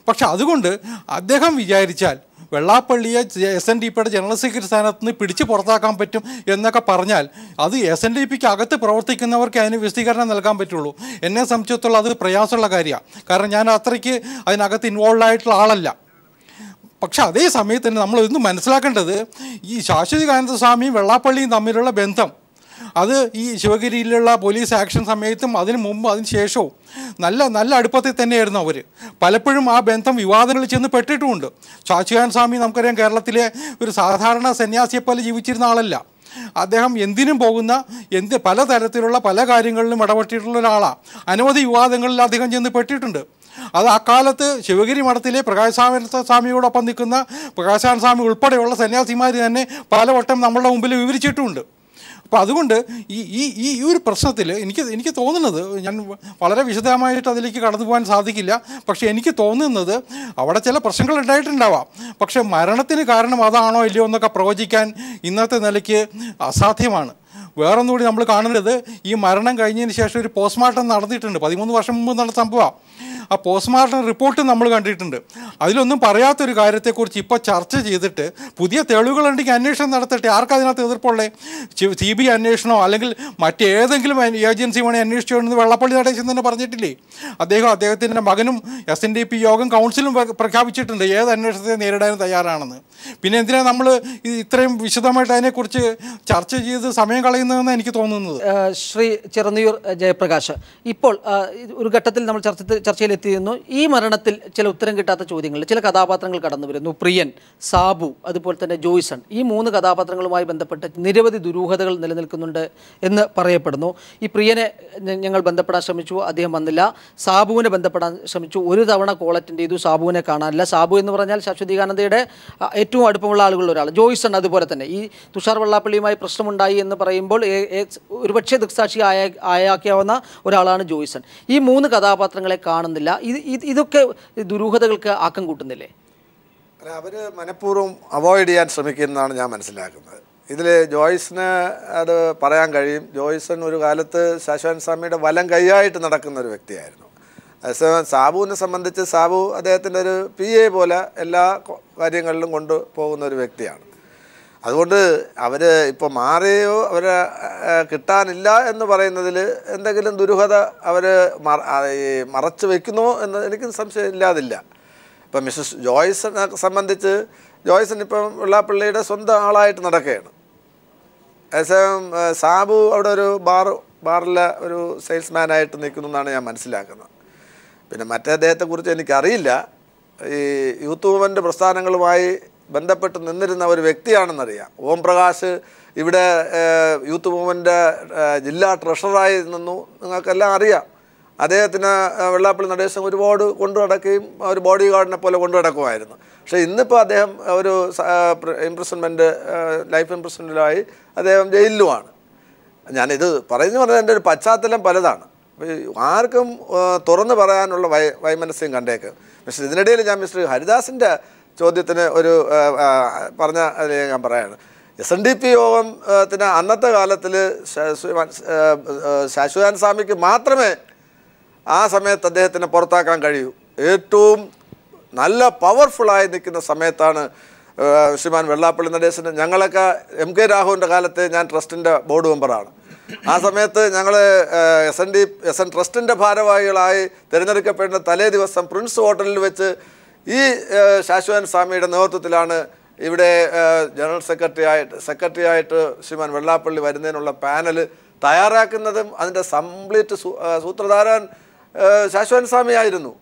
പക്ഷെ അതുകൊണ്ട് അദ്ദേഹം വിചാരിച്ചാൽ വെള്ളാപ്പള്ളിയെ SNDPയുടെ ജനറൽ സെക്രട്ടറി സ്ഥാനത്ത് നിന്ന് പിടിച്ച് പുറത്താക്കാൻ പറ്റും എന്നൊക്കെ പറഞ്ഞാൽ അത് SNDPക്ക് അകത്ത് പ്രവർത്തിക്കുന്നവർക്ക് അതിന് വിശദീകരണം നൽകാൻ പറ്റുള്ളൂ. എന്നെ സംബന്ധിച്ചിടത്തോളം അത് പ്രയാസമുള്ള കാര്യമാണ്. കാരണം ഞാൻ അത്രയ്ക്ക് അതിനകത്ത് ഇൻവോൾവ് ആയിട്ടുള്ള ആളല്ല. പക്ഷെ അതേ സമയത്ത് തന്നെ നമ്മൾ ഇന്ന് മനസ്സിലാക്കേണ്ടത്, ഈ ശാശ്വതീകാനന്ദ സ്വാമിയും വെള്ളാപ്പള്ളിയും തമ്മിലുള്ള ബന്ധം അത് ഈ ശിവഗിരിയിലുള്ള പോലീസ് ആക്ഷൻ സമയത്തും അതിന് മുമ്പ് അതിന് ശേഷവും നല്ല അടുപ്പത്തിൽ തന്നെയായിരുന്നു അവർ. പലപ്പോഴും ആ ബന്ധം വിവാദങ്ങളിൽ ചെന്ന് പെട്ടിട്ടുമുണ്ട്. ശാശ്വതാനന്ദ സ്വാമി നമുക്കറിയാം കേരളത്തിലെ ഒരു സാധാരണ സന്യാസിയെപ്പോലെ ജീവിച്ചിരുന്ന ആളല്ല. അദ്ദേഹം എന്തിനും പോകുന്ന പലതരത്തിലുള്ള പല കാര്യങ്ങളിലും ഇടപെട്ടിട്ടുള്ള ഒരാളാണ്. അനവധി വിവാദങ്ങളിൽ അദ്ദേഹം ചെന്ന് പെട്ടിട്ടുണ്ട്. അത് അക്കാലത്ത് ശിവഗിരി മഠത്തിലെ പ്രകാശാനന്ദ സ്വാമിയോടൊപ്പം നിൽക്കുന്ന പ്രകാശാനന്ദ സ്വാമി ഉൾപ്പെടെയുള്ള സന്യാസിമാർ തന്നെ പലവട്ടം നമ്മളുടെ മുമ്പിൽ വിവരിച്ചിട്ടുമുണ്ട്. അപ്പോൾ അതുകൊണ്ട് ഈ ഒരു പ്രശ്നത്തിൽ എനിക്ക് തോന്നുന്നത്, ഞാൻ വളരെ വിശദമായിട്ട് അതിലേക്ക് കടന്നു പോകാൻ സാധിക്കില്ല, പക്ഷേ എനിക്ക് തോന്നുന്നത് അവിടെ ചില പ്രശ്നങ്ങൾ ഉണ്ടായിട്ടുണ്ടാവാം. പക്ഷേ മരണത്തിന് കാരണം അതാണോ ഇല്ലയോ എന്നൊക്കെ പ്രവചിക്കാൻ ഇന്നത്തെ നിലയ്ക്ക് അസാധ്യമാണ്. വേറൊന്നുകൂടി നമ്മൾ കാണുന്നത്, ഈ മരണം കഴിഞ്ഞതിന് ശേഷം ഒരു പോസ്റ്റ്മോർട്ടം നടന്നിട്ടുണ്ട്. 13 വർഷം മുമ്പ് നടന്ന സംഭവമാണ്. ആ പോസ്റ്റ്മോർട്ടം റിപ്പോർട്ട് നമ്മൾ കണ്ടിട്ടുണ്ട്. അതിലൊന്നും പറയാത്തൊരു കാര്യത്തെക്കുറിച്ച് ഇപ്പോൾ ചർച്ച ചെയ്തിട്ട് പുതിയ തെളിവുകളുണ്ടെങ്കിൽ അന്വേഷണം നടത്തട്ടെ. ആർക്കതിനകത്ത് എതിർപ്പുള്ളേ? CBI അന്വേഷണമോ അല്ലെങ്കിൽ മറ്റേതെങ്കിലും ഏജൻസി വേണമെങ്കിൽ അന്വേഷിച്ചുകൊണ്ടെന്ന് വെള്ളാപ്പള്ളി നടേശൻ തന്നെ പറഞ്ഞിട്ടില്ലേ? അദ്ദേഹത്തിൻ്റെ മകനും SNDP യോഗം കൗൺസിലും പ്രഖ്യാപിച്ചിട്ടുണ്ട് ഏത് അന്വേഷണത്തെ നേരിടാനും തയ്യാറാണെന്ന്. പിന്നെ എന്തിനാണ് നമ്മൾ ഇത്രയും വിശദമായിട്ട് അതിനെക്കുറിച്ച് ചർച്ച ചെയ്ത് സമയം കളയുന്നതെന്ന് എനിക്ക് തോന്നുന്നത്. ശ്രീ ചെറുന്നിയൂർ ജയപ്രകാശ്, ഇപ്പോൾ ഒരു ഘട്ടത്തിൽ നമ്മൾ ചർച്ചയിലെത്തിയിരുന്നു. ഈ മരണത്തിൽ ചില ഉത്തരം കിട്ടാത്ത ചോദ്യങ്ങൾ, ചില കഥാപാത്രങ്ങൾ കടന്നു വരുന്നു. പ്രിയൻ, സാബു, അതുപോലെ തന്നെ ജോയ്സൺ. ഈ 3 കഥാപാത്രങ്ങളുമായി ബന്ധപ്പെട്ട് നിരവധി ദുരൂഹതകൾ നിലനിൽക്കുന്നുണ്ട് എന്ന് പറയപ്പെടുന്നു. ഈ പ്രിയനെ ഞങ്ങൾ ബന്ധപ്പെടാൻ ശ്രമിച്ചു, അദ്ദേഹം വന്നില്ല. സാബുവിനെ ബന്ധപ്പെടാൻ ശ്രമിച്ചു, ഒരു തവണ കോൾ അറ്റൻഡ് ചെയ്തു, സാബുവിനെ കാണാനില്ല. സാബു എന്ന് പറഞ്ഞാൽ ശാശ്വതീകാനന്ദയുടെ ഏറ്റവും അടുപ്പമുള്ള ആളുകളിൽ ഒരാൾ. ജോയ്സൺ അതുപോലെ തന്നെ. ഈ തുഷാർ വെള്ളാപ്പള്ളിയുമായി പ്രശ്നമുണ്ടായി എന്ന് പറയുമ്പോൾ ഒരുപക്ഷെ ദൃക്സാക്ഷി ആയാക്കാവുന്ന ഒരാളാണ് ജോയ്സൺ. ഈ 3 കഥാപാത്രങ്ങളെ കാണുന്നില്ല. ഇതൊക്കെ ദുരൂഹതകൾക്ക് ആക്കം കൂട്ടുന്നില്ലേ? അവർ മനഃപൂർവ്വം അവോയ്ഡ് ചെയ്യാൻ ശ്രമിക്കുന്നതാണ് ഞാൻ മനസ്സിലാക്കുന്നത്. ഇതിൽ ജോയ്സിന് അത് പറയാൻ കഴിയും. ജോയ്സൺ ഒരു കാലത്ത് ശാശ്വതൻ സ്വാമിയുടെ വലം കൈയായിട്ട് നടക്കുന്ന ഒരു വ്യക്തിയായിരുന്നു. അതേസമയം സാബുവിനെ സംബന്ധിച്ച് സാബു അദ്ദേഹത്തിൻ്റെ ഒരു PA പോലെ എല്ലാ കാര്യങ്ങളിലും കൊണ്ടുപോകുന്ന ഒരു വ്യക്തിയാണ്. അതുകൊണ്ട് അവർ ഇപ്പോൾ മാറിയോ അവരെ കിട്ടാനില്ല എന്ന് പറയുന്നതിൽ എന്തെങ്കിലും ദുരൂഹത അവർ മറച്ചു വയ്ക്കുന്നുവോ എന്ന് എനിക്ക് സംശയമില്ലാതില്ല. ഇപ്പം മിസ്സസ് ജോയ്സനെ സംബന്ധിച്ച് ജോയ്സൺ ഇപ്പം വെള്ളാപ്പള്ളിയുടെ സ്വന്തം ആളായിട്ട് നടക്കുകയാണ്. അതേസമയം സാബു അവിടെ ഒരു ബാറിലെ ഒരു സെയിൽസ്മാനായിട്ട് നിൽക്കുന്നു എന്നാണ് ഞാൻ മനസ്സിലാക്കുന്നത്. പിന്നെ മറ്റേ അദ്ദേഹത്തെക്കുറിച്ച് എനിക്കറിയില്ല. ഈ യൂത്ത് മൂവ്മെൻറ്റ് പ്രസ്ഥാനങ്ങളുമായി ബന്ധപ്പെട്ട് നിന്നിരുന്ന ഒരു വ്യക്തിയാണെന്നറിയാം. ഓം പ്രകാശ് ഇവിടെ യൂത്ത് മൂവ്മെൻറ്റ് ജില്ലാ ട്രഷററായി നിന്നു, നിങ്ങൾക്കെല്ലാം അറിയാം. അദ്ദേഹത്തിന് വെള്ളാപ്പള്ളി നടേശൻ ഒരുപാട് കൊണ്ടു നടക്കുകയും ഒരു ബോഡി ഗാർഡിനെ പോലെ കൊണ്ടു നടക്കുമായിരുന്നു. പക്ഷേ ഇന്നിപ്പോൾ അദ്ദേഹം ഒരു ഇംപ്രസൺമെൻറ്റ് ലൈഫ് ഇംപ്രസൺമെൻറ്റിലായി അദ്ദേഹം ജയിലിലുമാണ്. ഞാനിത് പറഞ്ഞാൽ എൻ്റെ ഒരു പശ്ചാത്തലം പലതാണ്. ആർക്കും തുറന്നു പറയാനുള്ള വൈമനസ്യം കണ്ടേക്ക്. മിസ്റ്റർ ഇതിനിടയിൽ ഞാൻ മിസ്റ്റർ ഹരിദാസിൻ്റെ ചോദ്യത്തിന് ഒരു പറഞ്ഞ ഞാൻ പറയാണ്. SNDP യോഗത്തിന് അന്നത്തെ കാലത്തിൽ ശാശ്വതൻ സ്വാമിക്ക് മാത്രമേ ആ സമയത്ത് അദ്ദേഹത്തിനെ പുറത്താക്കാൻ കഴിയൂ. ഏറ്റവും നല്ല പവർഫുള്ളായി നിൽക്കുന്ന സമയത്താണ് ശ്രീമാൻ വെള്ളാപ്പള്ളി നടേശന്. ഞങ്ങളൊക്കെ MK രാഘവൻ്റെ കാലത്ത് ഞാൻ ട്രസ്റ്റിൻ്റെ ബോർഡ് മെമ്പറാണ്. ആ സമയത്ത് ഞങ്ങൾ SN ട്രസ്റ്റിൻ്റെ ഭാരവാഹികളായി തിരഞ്ഞെടുക്കപ്പെടുന്ന തലേ ദിവസം പ്രിൻസ് ഹോട്ടലിൽ വെച്ച് ഈ ശാശ്വതൻ സ്വാമിയുടെ നേതൃത്വത്തിലാണ് ഇവിടെ ജനറൽ സെക്രട്ടറി ആയിട്ട് ശ്രീമാൻ വെള്ളാപ്പള്ളി വരുന്നതിനുള്ള പാനൽ തയ്യാറാക്കുന്നതും അതിൻ്റെ കംപ്ലീറ്റ് സൂത്രധാരൻ ശാശ്വതൻ സ്വാമി ആയിരുന്നു.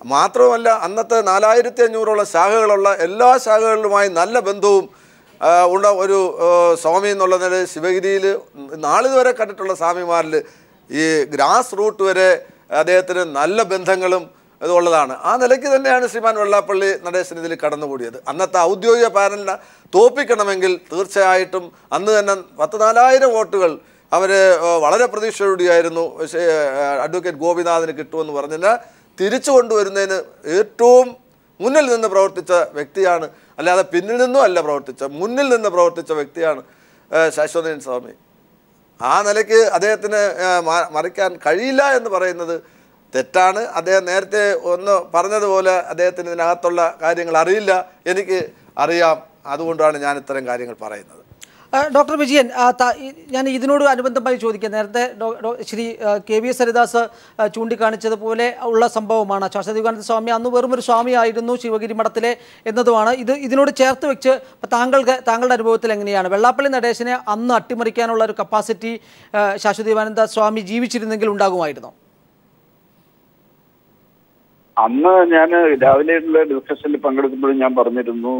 മാത്രവുമല്ല അന്നത്തെ 4500ഓളം ശാഖകളുള്ള എല്ലാ ശാഖകളിലുമായി നല്ല ബന്ധവും ഉള്ള ഒരു സ്വാമി എന്നുള്ള നിലയിൽ ശിവഗിരിയിൽ നാളിതുവരെ കണ്ടിട്ടുള്ള സ്വാമിമാരിൽ ഈ ഗ്രാസ് റൂട്ട് വരെ അദ്ദേഹത്തിന് നല്ല ബന്ധങ്ങളും ഇതുള്ളതാണ്. ആ നിലയ്ക്ക് തന്നെയാണ് ശ്രീമാൻ വെള്ളാപ്പള്ളി നടേശൻ ഇതിൽ കടന്നുകൂടിയത്. അന്നത്തെ ഔദ്യോഗിക പാനലിനെ തോൽപ്പിക്കണമെങ്കിൽ തീർച്ചയായിട്ടും അന്ന് തന്നെ 14,000 വോട്ടുകൾ അവർ വളരെ പ്രതീക്ഷയോടെയായിരുന്നു അഡ്വക്കേറ്റ് ഗോപിനാഥിന് കിട്ടുമെന്ന് പറഞ്ഞാൽ തിരിച്ചു കൊണ്ടുവരുന്നതിന് ഏറ്റവും മുന്നിൽ നിന്ന് പ്രവർത്തിച്ച വ്യക്തിയാണ്. അല്ലാതെ പിന്നിൽ നിന്നും അല്ല മുന്നിൽ നിന്ന് പ്രവർത്തിച്ച വ്യക്തിയാണ് ശാശ്വതൻ സ്വാമി. ആ നിലയ്ക്ക് അദ്ദേഹത്തിന് മറിക്കാൻ കഴിയില്ല എന്ന് പറയുന്നത് തെറ്റാണ്. അദ്ദേഹം നേരത്തെ ഒന്ന് പറഞ്ഞതുപോലെ അദ്ദേഹത്തിന് ഇതിനകത്തുള്ള കാര്യങ്ങൾ അറിയില്ല, എനിക്ക് അറിയാം. അതുകൊണ്ടാണ് ഞാൻ ഇത്തരം കാര്യങ്ങൾ പറയുന്നത്. ഡോക്ടർ വിജയൻ, ഞാൻ ഇതിനോട് അനുബന്ധമായി ചോദിക്കാം. നേരത്തെ ശ്രീ KVS ഹരിദാസ് ചൂണ്ടിക്കാണിച്ചതുപോലെ ഉള്ള സംഭവമാണ്. ശാശ്വതീകാനന്ദ സ്വാമി അന്ന് വെറും ഒരു സ്വാമിയായിരുന്നു ശിവഗിരി മഠത്തിലെ എന്നതുമാണ്. ഇതിനോട് ചേർത്ത് വെച്ച് താങ്കളുടെ അനുഭവത്തിൽ എങ്ങനെയാണ് വെള്ളാപ്പള്ളി നടേശനെ അന്ന് അട്ടിമറിക്കാനുള്ള ഒരു കപ്പാസിറ്റി ശാശ്വതീകാനന്ദ സ്വാമി ജീവിച്ചിരുന്നെങ്കിൽ ഉണ്ടാകുമായിരുന്നോ? അന്ന് ഞാൻ രാവിലെയുള്ള ഡിസ്കഷനിൽ പങ്കെടുക്കുമ്പോഴും ഞാൻ പറഞ്ഞിരുന്നു,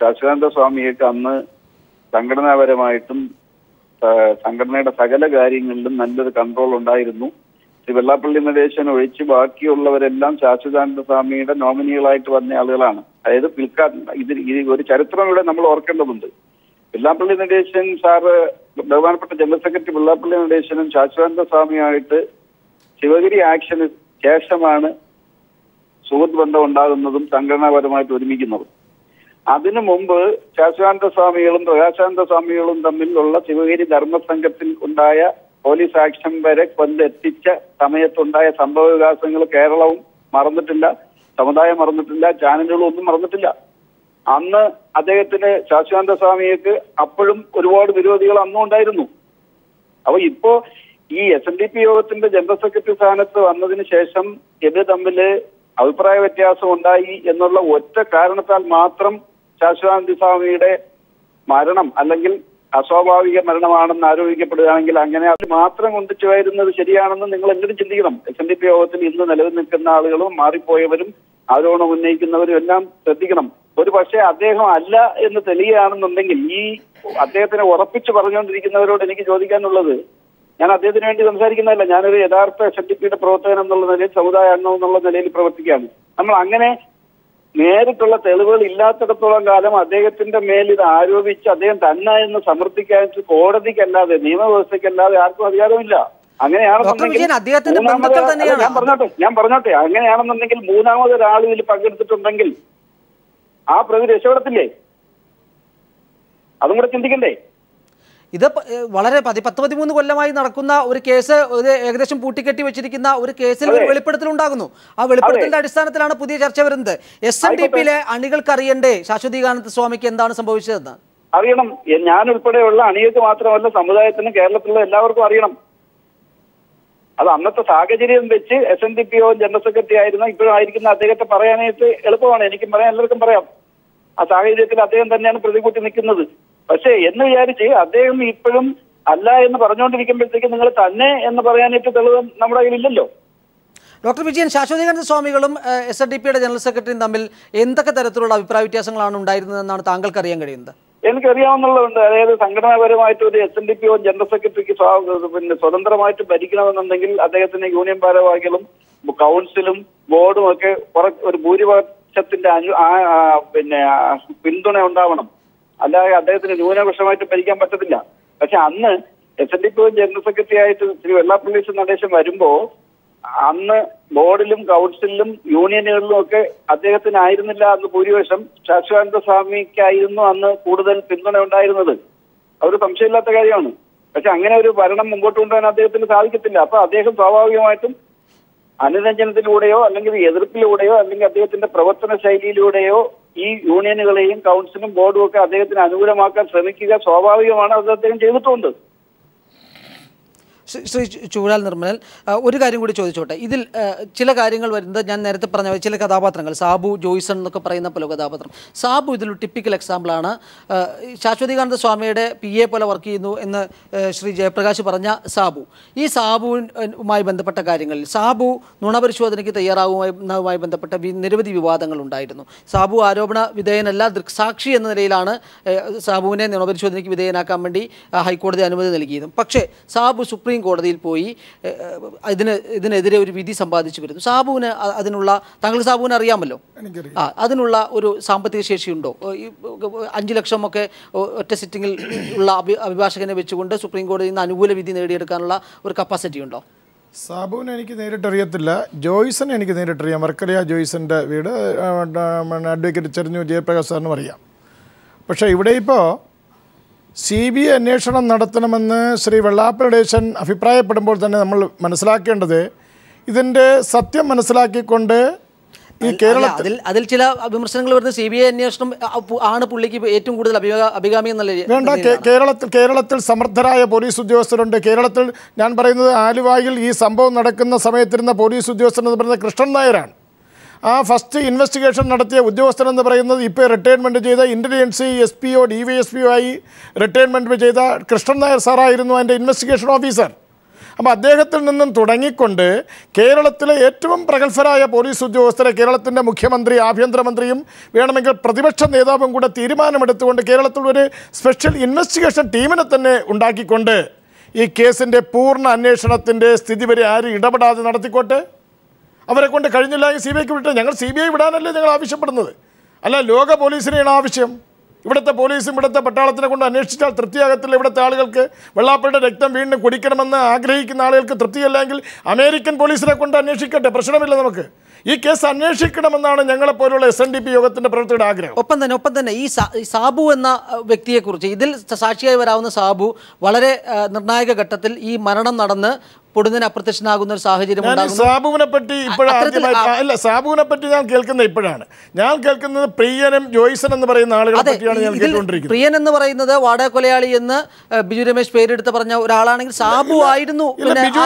ശാശ്വതാനന്ദ സ്വാമിയൊക്കെ അന്ന് സംഘടനാപരമായിട്ടും സംഘടനയുടെ സകല കാര്യങ്ങളിലും നല്ലൊരു കൺട്രോൾ ഉണ്ടായിരുന്നു. ശ്രീ വെള്ളാപ്പള്ളി നടേശൻ ഒഴിച്ച് ബാക്കിയുള്ളവരെല്ലാം ശാശ്വതാനന്ദ സ്വാമിയുടെ നോമിനികളായിട്ട് വന്ന ആളുകളാണ്. അതായത് ഇത് ഒരു ചരിത്രം ഇവിടെ നമ്മൾ ഓർക്കേണ്ടതുണ്ട്. വെള്ളാപ്പള്ളി നടേശൻ സാറ് ബഹുമാനപ്പെട്ട ജനറൽ സെക്രട്ടറി വെള്ളാപ്പള്ളി നടേശനും ശാശ്വതാനന്ദ സ്വാമിയായിട്ട് ശിവഗിരി ആക്ഷന് ശേഷമാണ് സുഹൃത്ത് ബന്ധം ഉണ്ടാകുന്നതും സംഘടനാപരമായിട്ട് ഒരുമിക്കുന്നതും. അതിനു മുമ്പ് ശാശ്വതാനന്ദ സ്വാമികളും പ്രകാശാനന്ദ സ്വാമികളും തമ്മിലുള്ള ശിവഗിരി ധർമ്മസംഘത്തിൽ ഉണ്ടായ പോലീസ് ആക്ഷൻ വരെ കൊണ്ടെത്തിച്ച സമയത്തുണ്ടായ സംഭവ വികാസങ്ങൾ കേരളവും മറന്നിട്ടില്ല, സമുദായം മറന്നിട്ടില്ല, ചാനലുകളും ഒന്നും മറന്നിട്ടില്ല. അന്ന് അദ്ദേഹത്തിന് ശാശ്വതാനന്ദ സ്വാമിക്ക് അപ്പോഴും ഒരുപാട് വിരോധികൾ അന്നും ഉണ്ടായിരുന്നു. അപ്പൊ ഇപ്പോ ഈ SNDP യോഗത്തിന്റെ ജനറൽ സെക്രട്ടറി സ്ഥാനത്ത് വന്നതിന് ശേഷം ഇത് തമ്മില് അഭിപ്രായ വ്യത്യാസം ഉണ്ടായി എന്നുള്ള ഒറ്റ കാരണത്താൽ മാത്രം ശാശ്വതാനന്ദ സ്വാമിയുടെ മരണം അല്ലെങ്കിൽ അസ്വാഭാവിക മരണമാണെന്ന് ആരോപിക്കപ്പെടുകയാണെങ്കിൽ അങ്ങനെ അത് മാത്രം കൊണ്ടിച്ചു വരുന്നത് ശരിയാണെന്ന് നിങ്ങൾ എല്ലാവരും ചിന്തിക്കണം. SNDP യോഗത്തിൽ ഇന്ന് നിലവിൽ നിൽക്കുന്ന ആളുകളും മാറിപ്പോയവരും ആരോപണം ഉന്നയിക്കുന്നവരും എല്ലാം ശ്രദ്ധിക്കണം. ഒരു പക്ഷേ അദ്ദേഹം അല്ല എന്ന് തെളിയുകയാണെന്നുണ്ടെങ്കിൽ ഈ അദ്ദേഹത്തിനെ ഉറപ്പിച്ച് പറഞ്ഞുകൊണ്ടിരിക്കുന്നവരോട് എനിക്ക് ചോദിക്കാനുള്ളത്, ഞാൻ അദ്ദേഹത്തിന് വേണ്ടി സംസാരിക്കുന്നതല്ല, ഞാനൊരു യഥാർത്ഥ SNDPയുടെ പ്രവർത്തകൻ എന്നുള്ള നിലയിൽ, സമുദായ അംഗം എന്നുള്ള നിലയിൽ പ്രവർത്തിക്കുകയാണ്. നമ്മൾ അങ്ങനെ നേരിട്ടുള്ള തെളിവുകൾ ഇല്ലാത്തിടത്തോളം കാലം അദ്ദേഹത്തിന്റെ മേൽ ഇത് ആരോപിച്ച് അദ്ദേഹം തന്നെ എന്ന് സമർത്ഥിക്കാൻ കോടതിക്കല്ലാതെ നിയമവ്യവസ്ഥയ്ക്കല്ലാതെ ആർക്കും അധികാരമില്ല. അങ്ങനെയാണെന്നുണ്ടെങ്കിൽ ഞാൻ പറഞ്ഞോട്ടെ അങ്ങനെയാണെന്നുണ്ടെങ്കിൽ മൂന്നാമതൊരാൾ ഇതിൽ പങ്കെടുത്തിട്ടുണ്ടെങ്കിൽ ആ പ്രതി രക്ഷപ്പെടത്തില്ലേ? അതും കൂടെ ചിന്തിക്കണ്ടേ? ഇത് വളരെ 10-13 കൊല്ലമായി നടക്കുന്ന ഒരു കേസ്, ഒരു ഏകദേശം പൂട്ടിക്കെട്ടി വെച്ചിരിക്കുന്ന ഒരു കേസിൽ ഒരു വെളിപ്പെടുത്തലുണ്ടാകുന്നു. ആ വെളിപ്പെടുത്തലിന്റെ അടിസ്ഥാനത്തിലാണ് പുതിയ ചർച്ച വരുന്നത്. SNDPയിലെ അണികൾക്ക് അറിയണ്ടേ ശാശ്വതീകാനന്ദ സ്വാമിക്ക് എന്താണ് സംഭവിച്ചതെന്ന്? അറിയണം. ഞാൻ ഉൾപ്പെടെയുള്ള അണികൾക്ക് മാത്രമല്ല, സമുദായത്തിന്, കേരളത്തിലുള്ള എല്ലാവർക്കും അറിയണം. അത് അന്നത്തെ സാഹചര്യം വെച്ച് SNDP ജനറൽ സെക്രട്ടറി ആയിരുന്ന ഇപ്പോഴും ആയിരിക്കുന്ന അദ്ദേഹത്തെ പറയാനായിട്ട് എളുപ്പമാണ്. എനിക്കും പറയാം, എല്ലാവർക്കും പറയാം. ആ സാഹചര്യത്തിൽ അദ്ദേഹം തന്നെയാണ് പ്രതികൂട്ടി നിൽക്കുന്നത്. പക്ഷേ എന്ന് വിചാരിച്ച് അദ്ദേഹം ഇപ്പോഴും അല്ല എന്ന് പറഞ്ഞുകൊണ്ടിരിക്കുമ്പോഴത്തേക്ക് നിങ്ങൾ തന്നെ എന്ന് പറയാനായിട്ട് തെളിവ് നമ്മുടെ കയ്യിലില്ലല്ലോ. ഡോക്ടർ വിജയൻ, ശാശ്വതീകാനന്ദ സ്വാമികളും SNDPയുടെ ജനറൽ സെക്രട്ടറിയും തമ്മിൽ എന്തൊക്കെ തരത്തിലുള്ള അഭിപ്രായ വ്യത്യാസങ്ങളാണ് ഉണ്ടായിരുന്നതെന്നാണ് താങ്കൾക്ക് അറിയാൻ കഴിയുന്നത്? എനിക്കറിയാവുന്നതുണ്ട്. അതായത് സംഘടനാപരമായിട്ട് ഒരു SNDP ജനറൽ സെക്രട്ടറിക്ക് സ്വതന്ത്രമായിട്ട് ഭരിക്കണമെന്നുണ്ടെങ്കിൽ അദ്ദേഹത്തിന് യൂണിയൻ ഭാരവാഹികളും കൗൺസിലും ബോർഡും ഒക്കെ ഒരു ഭൂരിപക്ഷത്തിന്റെ പിന്തുണ ഉണ്ടാവണം. അല്ലാതെ അദ്ദേഹത്തിന് ന്യൂനപക്ഷമായിട്ട് ഭരിക്കാൻ പറ്റത്തില്ല. പക്ഷെ അന്ന് SNDP ജനറൽ സെക്രട്ടറി ആയിട്ട് ശ്രീ വെള്ളാപ്പള്ളി നടേശൻ വരുമ്പോ അന്ന് ബോർഡിലും കൗൺസിലിലും യൂണിയനുകളിലും ഒക്കെ അദ്ദേഹത്തിനായിരുന്നില്ല അന്ന് ഭൂരിപക്ഷം. ശാശ്വതാനന്ദ സ്വാമിക്കായിരുന്നു അന്ന് കൂടുതൽ പിന്തുണ ഉണ്ടായിരുന്നത്. അതൊരു സംശയമില്ലാത്ത കാര്യമാണ്. പക്ഷെ അങ്ങനെ ഒരു ഭരണം മുമ്പോട്ട് കൊണ്ടുപോകാൻ അദ്ദേഹത്തിന് സാധിക്കത്തില്ല. അപ്പൊ അദ്ദേഹം സ്വാഭാവികമായിട്ടും അനുരഞ്ജനത്തിലൂടെയോ അല്ലെങ്കിൽ എതിർപ്പിലൂടെയോ അല്ലെങ്കിൽ അദ്ദേഹത്തിന്റെ പ്രവർത്തന ശൈലിയിലൂടെയോ ഈ യൂണിയനുകളെയും കൗൺസിലും ബോർഡും ഒക്കെ അദ്ദേഹത്തിന് അനുകൂലമാക്കാൻ ശ്രമിക്കുക സ്വാഭാവികമാണ്. അത് അദ്ദേഹം ചെയ്തിട്ടുണ്ട്. ശ്രീ ചൂഴാൽ നിർമ്മലൻ, ഒരു കാര്യം കൂടി ചോദിച്ചോട്ടെ. ഇതിൽ ചില കാര്യങ്ങൾ വരുന്നത് ഞാൻ നേരത്തെ പറഞ്ഞ ചില കഥാപാത്രങ്ങൾ, സാബു, ജോയ്സൺ എന്നൊക്കെ പറയുന്ന പോലെ കഥാപാത്രം. സാബു ഇതിലൊരു ടിപ്പിക്കൽ എക്സാമ്പിളാണ്. ശാശ്വതീകാനന്ദ സ്വാമിയുടെ PA പോലെ വർക്ക് ചെയ്യുന്നു എന്ന് ശ്രീ ജയപ്രകാശ് പറഞ്ഞ സാബു. ഈ സാബുവുമായി ബന്ധപ്പെട്ട കാര്യങ്ങളിൽ സാബു നുണപരിശോധനയ്ക്ക് തയ്യാറാവുന്നതുമായി ബന്ധപ്പെട്ട നിരവധി വിവാദങ്ങൾ ഉണ്ടായിരുന്നു. സാബു ആരോപണ വിധേയനല്ല, ദൃക്സാക്ഷി എന്ന നിലയിലാണ് സാബുവിനെ നുണപരിശോധനയ്ക്ക് വിധേയനാക്കാൻ വേണ്ടി ഹൈക്കോടതി അനുമതി നൽകിയതും. പക്ഷേ സാബു സുപ്രീം കോടതിയിൽ പോയി ഇതിനെതിരെ ഒരു വിധി സമ്പാദിച്ചു വരുന്നു. സാബുവിന് അതിനുള്ള, താങ്കൾക്ക് സാബുവിനെ അറിയാമല്ലോ, അതിനുള്ള ഒരു സാമ്പത്തിക ശേഷിയുണ്ടോ? 5 ലക്ഷം ഒക്കെ ഒറ്റ സിറ്റിങ്ങിൽ ഉള്ള അഭിഭാഷകനെ വെച്ചുകൊണ്ട് സുപ്രീം കോടതിയിൽ നിന്ന് അനുകൂല വിധി നേടിയെടുക്കാനുള്ള ഒരു കപ്പാസിറ്റി ഉണ്ടോ? സാബുവിനെ എനിക്ക് നേരിട്ടറിയത്തില്ല. ജോയ്സൺ എനിക്ക് നേരിട്ടറിയാം. വർക്കലയ ജോയ്സൻ്റെ വീട് അഡ്വക്കേറ്റ് ചെറിഞ്ഞു ജയപ്രകാശ് സാറിനും അറിയാം. പക്ഷേ ഇവിടെ ഇപ്പോൾ CBI അന്വേഷണം നടത്തണമെന്ന് ശ്രീ വെള്ളാപ്പള്ളി നടേശൻ അഭിപ്രായപ്പെടുമ്പോൾ തന്നെ നമ്മൾ മനസ്സിലാക്കേണ്ടത്, ഇതിൻ്റെ സത്യം മനസ്സിലാക്കിക്കൊണ്ട് ഈ കേരളത്തിൽ അതിൽ ചില വിമർശനങ്ങൾ വരുന്നത് CBI അന്വേഷണം ആണ് പുള്ളിക്ക് ഏറ്റവും കൂടുതൽ അഭികാമി എന്നല്ല. വേണ്ട, കേരളത്തിൽ സമർത്ഥരായ പോലീസ് ഉദ്യോഗസ്ഥരുണ്ട്. കേരളത്തിൽ ഞാൻ പറയുന്നത് ആലുവായിൽ ഈ സംഭവം നടക്കുന്ന സമയത്തിരുന്ന പോലീസ് ഉദ്യോഗസ്ഥൻ എന്ന് പറയുന്നത് കൃഷ്ണൻ നായരാണ്. ആ ഫസ്റ്റ് ഇൻവെസ്റ്റിഗേഷൻ നടത്തിയ ഉദ്യോഗസ്ഥനെന്ന് പറയുന്നത് ഇപ്പോൾ റിട്ടയർമെൻറ്റ് ചെയ്ത ഇൻ്റലിജൻസ് SPO DYSPO ആയി റിട്ടയർമെൻറ്റ് ചെയ്ത കൃഷ്ണൻ നായർ സാറായിരുന്നു അതിൻ്റെ ഇൻവെസ്റ്റിഗേഷൻ ഓഫീസർ. അപ്പോൾ അദ്ദേഹത്തിൽ നിന്നും തുടങ്ങിക്കൊണ്ട് കേരളത്തിലെ ഏറ്റവും പ്രഗത്ഭരായ പോലീസ് ഉദ്യോഗസ്ഥരെ കേരളത്തിൻ്റെ മുഖ്യമന്ത്രി, ആഭ്യന്തരമന്ത്രിയും വേണമെങ്കിൽ പ്രതിപക്ഷ നേതാവും കൂടെ തീരുമാനമെടുത്തുകൊണ്ട് കേരളത്തിൽ ഒരു സ്പെഷ്യൽ ഇൻവെസ്റ്റിഗേഷൻ ടീമിനെ തന്നെ ഉണ്ടാക്കിക്കൊണ്ട് ഈ കേസിൻ്റെ പൂർണ്ണ അന്വേഷണത്തിൻ്റെ സ്ഥിതി വരെ ആരും ഇടപെടാതെ നടത്തിക്കോട്ടെ. അവരെ കൊണ്ട് കഴിഞ്ഞില്ല CBIക്ക് വിട്ട്. ഞങ്ങൾ CBI വിടാനല്ലേ ഞങ്ങൾ ആവശ്യപ്പെടുന്നത്, അല്ല ലോക പോലീസിനെയാണ് ആവശ്യം. ഇവിടുത്തെ പോലീസും ഇവിടുത്തെ പട്ടാളത്തിനെ കൊണ്ട് അന്വേഷിച്ചാൽ തൃപ്തിയാകത്തില്ല. ഇവിടുത്തെ ആളുകൾക്ക് വെള്ളാപ്പള്ളിയുടെ രക്തം വീണ്ടും കുടിക്കണമെന്ന് ആഗ്രഹിക്കുന്ന ആളുകൾക്ക് തൃപ്തിയല്ലെങ്കിൽ അമേരിക്കൻ പോലീസിനെ കൊണ്ട് അന്വേഷിക്കട്ടെ, പ്രശ്നമില്ല. നമുക്ക് ഈ കേസ് അന്വേഷിക്കണമെന്നാണ് ഞങ്ങളെപ്പോലുള്ള SNDP യോഗത്തിൻ്റെ പ്രവർത്തകരുടെ ആഗ്രഹം. ഒപ്പം തന്നെ ഈ സാബു എന്ന വ്യക്തിയെക്കുറിച്ച്, ഇതിൽ സാക്ഷിയായി വരാവുന്ന സാബു വളരെ നിർണായക ഘട്ടത്തിൽ ഈ മരണം നടന്ന് പൊടുന്നതിന് അപ്രത്യക്ഷനാകുന്ന ഒരു സാഹചര്യം ഉണ്ടാകുന്നു. സാബുവിനെ പറ്റി ഇപ്പോഴാണ് സാബുവിനെ പറ്റി ഞാൻ കേൾക്കുന്നത് ഇപ്പോഴാണ്. ഞാൻ കേൾക്കുന്നത് പ്രിയനും ജോയ്സൺ എന്ന് പറയുന്ന ആളുകളെ പറ്റിയാണ് ഞാൻ കേട്ടുകൊണ്ടിരിക്കുന്നത്. പ്രിയൻ എന്ന് പറയുന്നത് വാടക കൊലയാളി എന്ന് ബിജു രമേശ് പേരെടുത്ത് പറഞ്ഞ ഒരാളാണെങ്കിൽ സാബു ആയിരുന്നു. ബിജു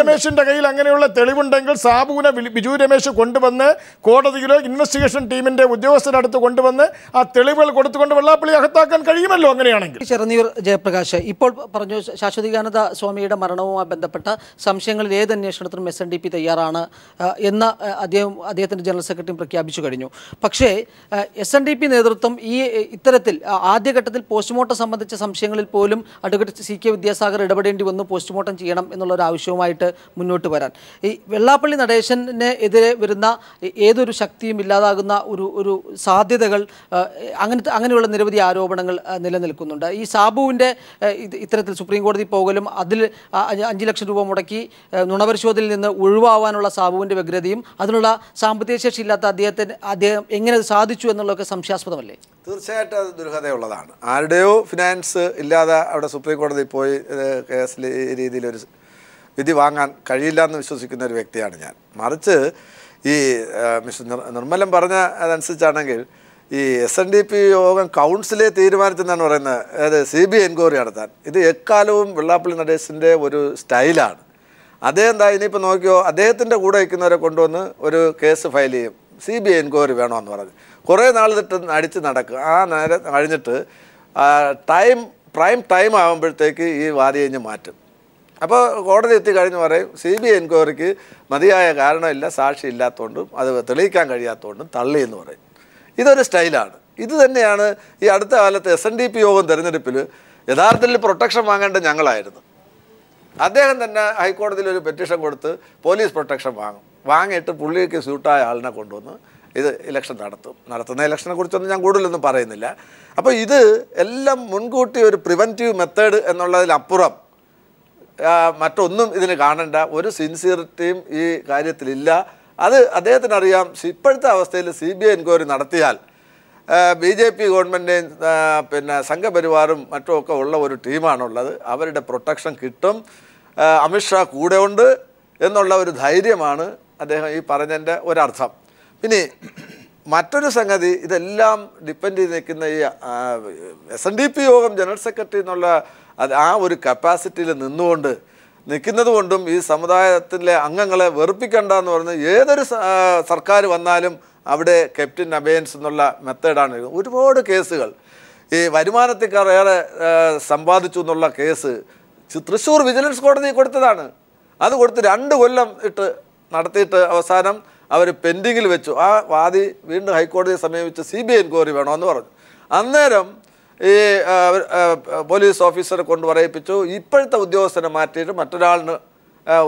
രമേശിന്റെ കയ്യിൽ അങ്ങനെയുള്ള തെളിവുണ്ടെങ്കിൽ സാബുവിനെ ബിജു രമേശ് കൊണ്ടുവന്ന് കോടതിയിലോ ഇൻവെസ്റ്റിഗേഷൻ ടീമിന്റെ ഉദ്യോഗസ്ഥരടുത്ത് കൊണ്ടുവന്ന് ആ തെളിവുകൾ കൊടുത്തുകൊണ്ട് വെള്ളാപ്പള്ളി അകത്താക്കാൻ കഴിയുമല്ലോ. അങ്ങനെയാണെങ്കിൽ ചെറുനീർ ജയപ്രകാശ് ഇപ്പോൾ പറഞ്ഞു, ശാശ്വതീകാനന്ദ സ്വാമിയുടെ മരണവുമായി ബന്ധപ്പെട്ട സംശയങ്ങളിൽ ഏത് അന്വേഷണത്തിനും SNDP തയ്യാറാണ് എന്ന് അദ്ദേഹത്തിന്റെ ജനറൽ സെക്രട്ടറി പ്രഖ്യാപിച്ചു കഴിഞ്ഞു. പക്ഷേ SNDP നേതൃത്വം ഇത്തരത്തിൽ ആദ്യഘട്ടത്തിൽ പോസ്റ്റ്മോർട്ടം സംബന്ധിച്ച സംശയങ്ങളിൽ പോലും അഡ്വക്കേറ്റ് CK വിദ്യാസാഗർ ഇടപെടേണ്ടി വന്നു, പോസ്റ്റ്മോർട്ടം ചെയ്യണം എന്നുള്ള ഒരു ആവശ്യവുമായിട്ട് മുന്നോട്ട് വരാൻ. ഈ വെള്ളാപ്പള്ളി നടേശന് എതിരെ വരുന്ന ഏതൊരു ശക്തിയും ഇല്ലാതാകുന്ന ഒരു സാധ്യതകൾ അങ്ങനെയുള്ള നിരവധി ആരോപണങ്ങൾ നിലനിൽക്കുന്നുണ്ട്. ഈ സാബുവിൻ്റെ ഇത്തരത്തിൽ സുപ്രീം കോടതി പോകലും അതിൽ 5 ലക്ഷം രൂപ മുടക്കി നുണപരിശോധനയിൽ നിന്ന് ഒഴിവാവാനുള്ള സാബുവിൻ്റെ വ്യഗ്രതയും അതിനുള്ള സാമ്പത്തിക ശേഷി ഇല്ലാത്ത അദ്ദേഹം എങ്ങനെ സാധിച്ചു എന്നുള്ളതൊക്കെ സംശയാസ്പദമല്ലേ? തീർച്ചയായിട്ടും അത് ദുർഘടയുള്ളതാണ്. ആരുടെയോ ഫിനാൻസ് ഇല്ലാതെ അവിടെ സുപ്രീം കോടതി പോയി കേസിൽ ഈ രീതിയിലൊരു വിധി വാങ്ങാൻ കഴിയില്ല എന്ന് വിശ്വസിക്കുന്ന ഒരു വ്യക്തിയാണ് ഞാൻ. മറിച്ച് ഈ മിസ്റ്റർ നിർമ്മലൻ പറഞ്ഞ അതനുസരിച്ചാണെങ്കിൽ ഈ SNDP യോഗം കൗൺസിലെ തീരുമാനിച്ചെന്നാണ് പറയുന്നത്, അതായത് CBI എൻക്വയറി നടത്താൻ. ഇത് എക്കാലവും വെള്ളാപ്പള്ളി നടേശൻ്റെ ഒരു സ്റ്റൈലാണ്. അദ്ദേഹം എന്താ ഇനിയിപ്പോൾ നോക്കിയോ, അദ്ദേഹത്തിൻ്റെ കൂടെ വയ്ക്കുന്നവരെ കൊണ്ടുവന്ന് ഒരു കേസ് ഫയൽ ചെയ്യും, CBI എൻക്വയറി വേണമെന്ന് പറഞ്ഞ് കുറേ നാൾ തൊട്ട് അടിച്ച് നടക്കും. ആ നേരം കഴിഞ്ഞിട്ട് പ്രൈം ടൈം ആകുമ്പോഴത്തേക്ക് ഈ വാദി കഴിഞ്ഞ് മാറ്റും. അപ്പോൾ കോടതി എത്തിക്കഴിഞ്ഞ് പറയും CBI എൻക്വയറിക്ക് മതിയായ കാരണമില്ല, സാക്ഷി ഇല്ലാത്തതുകൊണ്ടും അത് തെളിയിക്കാൻ കഴിയാത്തതുകൊണ്ടും തള്ളി എന്ന് പറയും. ഇതൊരു സ്റ്റൈലാണ്. ഇത് തന്നെയാണ് ഈ അടുത്ത കാലത്ത് SNDP യോഗം തെരഞ്ഞെടുപ്പിൽ യഥാർത്ഥത്തിൽ പ്രൊട്ടക്ഷൻ വാങ്ങേണ്ടത് ഞങ്ങളായിരുന്നു. അദ്ദേഹം തന്നെ ഹൈക്കോടതിയിൽ ഒരു പെറ്റീഷൻ കൊടുത്ത് പോലീസ് പ്രൊട്ടക്ഷൻ വാങ്ങിയിട്ട് പുള്ളിക്ക് സ്യൂട്ടായ ആളിനെ കൊണ്ടുവന്ന് ഇത് ഇലക്ഷൻ നടത്തുന്ന ഇലക്ഷനെ കുറിച്ചൊന്നും ഞാൻ കൂടുതലൊന്നും പറയുന്നില്ല. അപ്പോൾ ഇത് എല്ലാം മുൻകൂട്ടി ഒരു പ്രിവെൻറ്റീവ് മെത്തേഡ് എന്നുള്ളതിലപ്പുറം മറ്റൊന്നും ഇതിന് കാണേണ്ട ഒരു സിൻസിയറിറ്റിയും ഈ കാര്യത്തിലില്ല. അത് അദ്ദേഹത്തിനറിയാം. ഇപ്പോഴത്തെ അവസ്ഥയിൽ CBI എൻക്വയറി നടത്തിയാൽ BJP ഗവൺമെൻറ്റേയും പിന്നെ സംഘപരിവാറും മറ്റുമൊക്കെ ഉള്ള ഒരു ടീമാണുള്ളത്, അവരുടെ പ്രൊട്ടക്ഷൻ കിട്ടും, അമിത്ഷാ കൂടെ ഉണ്ട് എന്നുള്ള ഒരു ധൈര്യമാണ് അദ്ദേഹം ഈ പറഞ്ഞതിൻ്റെ ഒരർത്ഥം. പിന്നെ മറ്റൊരു സംഗതി, ഇതെല്ലാം ഡിപ്പെൻഡ് ചെയ്ത് നിൽക്കുന്ന ഈ SNDP യോഗം ജനറൽ സെക്രട്ടറി എന്നുള്ള ആ ഒരു കപ്പാസിറ്റിയിൽ നിൽക്കുന്നത് കൊണ്ടും ഈ സമുദായത്തിലെ അംഗങ്ങളെ വെറുപ്പിക്കണ്ട എന്ന് പറഞ്ഞ് ഏതൊരു സർക്കാർ വന്നാലും അവിടെ കെപ്റ്റൻ അബയൻസ് എന്നുള്ള മെത്തേഡാണ്. ഒരുപാട് കേസുകൾ ഈ വരുമാനത്തേക്കാൾ ഏറെ സമ്പാദിച്ചു എന്നുള്ള കേസ് തൃശ്ശൂർ വിജിലൻസ് കോടതി കൊടുത്തതാണ്. അത് കൊടുത്ത് 2 കൊല്ലം നടത്തിയിട്ട് അവസാനം അവർ പെൻഡിങ്ങിൽ വെച്ചു. ആ വാദി വീണ്ടും ഹൈക്കോടതിയെ സമീപിച്ച് CBI എൻക്വയറി വേണമെന്ന് പറഞ്ഞു. അന്നേരം ഈ പോലീസ് ഓഫീസറെ കൊണ്ട് പറയിപ്പിച്ചു, ഇപ്പോഴത്തെ ഉദ്യോഗസ്ഥനെ മാറ്റിയിട്ട് മറ്റൊരാളിന്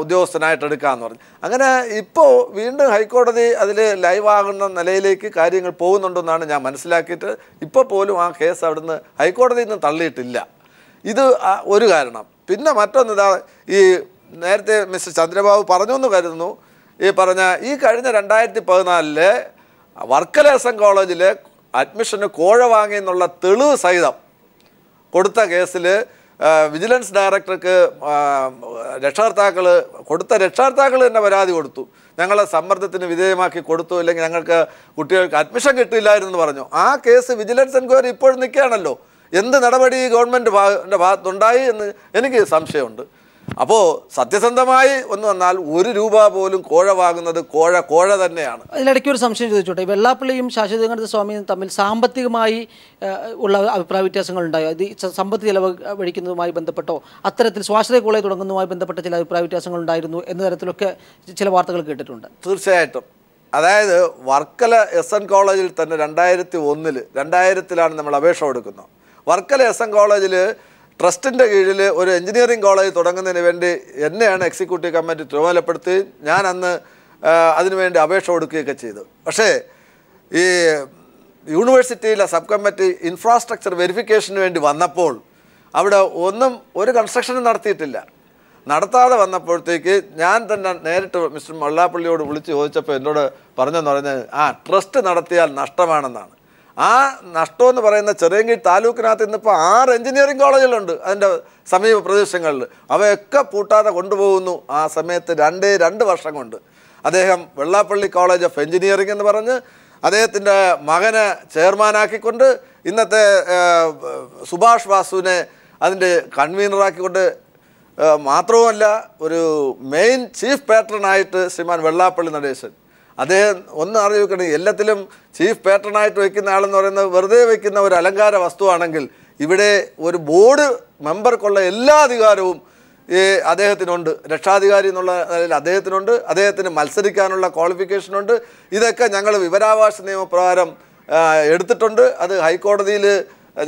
ഉദ്യോഗസ്ഥനായിട്ട് എടുക്കാമെന്ന് പറഞ്ഞു. അങ്ങനെ ഇപ്പോൾ വീണ്ടും ഹൈക്കോടതി അതിൽ ലൈവാകുന്ന നിലയിലേക്ക് കാര്യങ്ങൾ പോകുന്നുണ്ടെന്നാണ് ഞാൻ മനസ്സിലാക്കിയിട്ട് ഇപ്പോൾ പോലും ആ കേസ് അവിടുന്ന് ഹൈക്കോടതിയിൽ നിന്ന് തള്ളിയിട്ടില്ല. ഇത് ഒരു കാരണം. പിന്നെ മറ്റൊന്നിതാ, ഈ നേരത്തെ മിസ്റ്റർ ചന്ദ്രബാബു പറഞ്ഞു എന്ന് കരുതുന്നു, ഈ കഴിഞ്ഞ 2014 വർക്കല SM കോളേജിലെ അഡ്മിഷന് കോഴ വാങ്ങിയെന്നുള്ള തെളിവ് സഹിതം കൊടുത്ത കേസിൽ വിജിലൻസ് ഡയറക്ടർക്ക് രക്ഷകർത്താക്കൾ തന്നെ പരാതി കൊടുത്തു. ഞങ്ങളെ സമ്മർദ്ദത്തിന് വിധേയമാക്കി കൊടുത്തു, ഇല്ലെങ്കിൽ ഞങ്ങൾക്ക് കുട്ടികൾക്ക് അഡ്മിഷൻ കിട്ടിയില്ലായിരുന്നു എന്ന് പറഞ്ഞു. ആ കേസ് വിജിലൻസ് എൻക്വയറി ഇപ്പോഴും നിൽക്കുകയാണല്ലോ. എന്ത് നടപടി ഗവൺമെൻറ് ഭാഗത്തുണ്ടായി എന്ന് എനിക്ക് സംശയമുണ്ട്. അപ്പോൾ സത്യസന്ധമായി ഒന്ന് വന്നാൽ 1 രൂപ പോലും കോഴ വാങ്ങുന്നത് കോഴ തന്നെയാണ്. അതിലിടയ്ക്ക് ഒരു സംശയം ചോദിച്ചോട്ടെ, വെള്ളാപ്പള്ളിയും ശാശ്വതീകാനന്ദ സ്വാമിയും തമ്മിൽ സാമ്പത്തികമായി ഉള്ള അഭിപ്രായ വ്യത്യാസങ്ങൾ ഉണ്ടായോ? ഇത് സമ്പത്ത് ചെലവഴിക്കുന്നതുമായി ബന്ധപ്പെട്ടോ അത്തരത്തിൽ സ്വാശ്രയ കോളേജ് തുടങ്ങുന്നതുമായി ബന്ധപ്പെട്ട ചില അഭിപ്രായ വ്യത്യാസങ്ങൾ ഉണ്ടായിരുന്നു എന്ന തരത്തിലൊക്കെ ചില വാർത്തകൾ കേട്ടിട്ടുണ്ട്. തീർച്ചയായിട്ടും. അതായത് വർക്കല SN കോളേജിൽ തന്നെ 2001-ലാണ് നമ്മൾ അപേക്ഷ കൊടുക്കുന്നത്. വർക്കല SN കോളേജിൽ ട്രസ്റ്റിൻ്റെ കീഴിൽ ഒരു എഞ്ചിനീയറിംഗ് കോളേജ് തുടങ്ങുന്നതിന് വേണ്ടി എന്നെയാണ് എക്സിക്യൂട്ടീവ് കമ്മിറ്റി ചുമതലപ്പെടുത്തി ഞാൻ അന്ന് അതിനുവേണ്ടി അപേക്ഷ കൊടുക്കുകയൊക്കെ ചെയ്തു. പക്ഷേ ഈ യൂണിവേഴ്സിറ്റിയിലെ സബ് കമ്മിറ്റി ഇൻഫ്രാസ്ട്രക്ചർ വെരിഫിക്കേഷന് വേണ്ടി വന്നപ്പോൾ അവിടെ ഒരു കൺസ്ട്രക്ഷനും നടത്താതെ വന്നപ്പോഴത്തേക്ക് ഞാൻ തന്നെ നേരിട്ട് മിസ്റ്റർ വെള്ളാപ്പള്ളിയോട് വിളിച്ച് ചോദിച്ചപ്പോൾ എന്നോട് പറഞ്ഞെന്ന് പറഞ്ഞാൽ ട്രസ്റ്റ് നടത്തിയാൽ നഷ്ടമാണെന്നാണ്. ആ നഷ്ടമെന്ന് പറയുന്ന ചെറിയങ്കീഴ് താലൂക്കിനകത്ത് ഇന്നിപ്പോൾ 6 എഞ്ചിനീയറിംഗ് കോളേജുകളുണ്ട് അതിൻ്റെ സമീപ പ്രദേശങ്ങളിൽ. അവയൊക്കെ പൂട്ടാതെ കൊണ്ടുപോകുന്നു. ആ സമയത്ത് 2 വർഷം കൊണ്ട് അദ്ദേഹം വെള്ളാപ്പള്ളി കോളേജ് ഓഫ് എഞ്ചിനീയറിംഗ് എന്ന് പറഞ്ഞ് അദ്ദേഹത്തിൻ്റെ മകനെ ചെയർമാനാക്കിക്കൊണ്ട് ഇന്നത്തെ സുഭാഷ് വാസുവിനെ അതിൻ്റെ കൺവീനറാക്കിക്കൊണ്ട് മാത്രവുമല്ല ഒരു മെയിൻ ചീഫ് പാട്രണായിട്ട് ശ്രീമാൻ വെള്ളാപ്പള്ളി നടേശൻ. അദ്ദേഹം ഒന്ന് അറിയിക്കണം, എല്ലാത്തിലും ചീഫ് പാട്രണായിട്ട് വയ്ക്കുന്ന ആളെന്ന് പറയുന്നത് വെറുതെ വയ്ക്കുന്ന ഒരു അലങ്കാര വസ്തുവാണെങ്കിൽ ഇവിടെ ഒരു ബോർഡ് മെമ്പർക്കുള്ള എല്ലാ അധികാരവും അദ്ദേഹത്തിനുണ്ട്. രക്ഷാധികാരി എന്നുള്ള നിലയിൽ അദ്ദേഹത്തിനുണ്ട്. അദ്ദേഹത്തിന് മത്സരിക്കാനുള്ള ക്വാളിഫിക്കേഷനുണ്ട്. ഇതൊക്കെ ഞങ്ങൾ വിവരാവകാശ നിയമപ്രകാരം എടുത്തിട്ടുണ്ട്. അത് ഹൈക്കോടതിയിൽ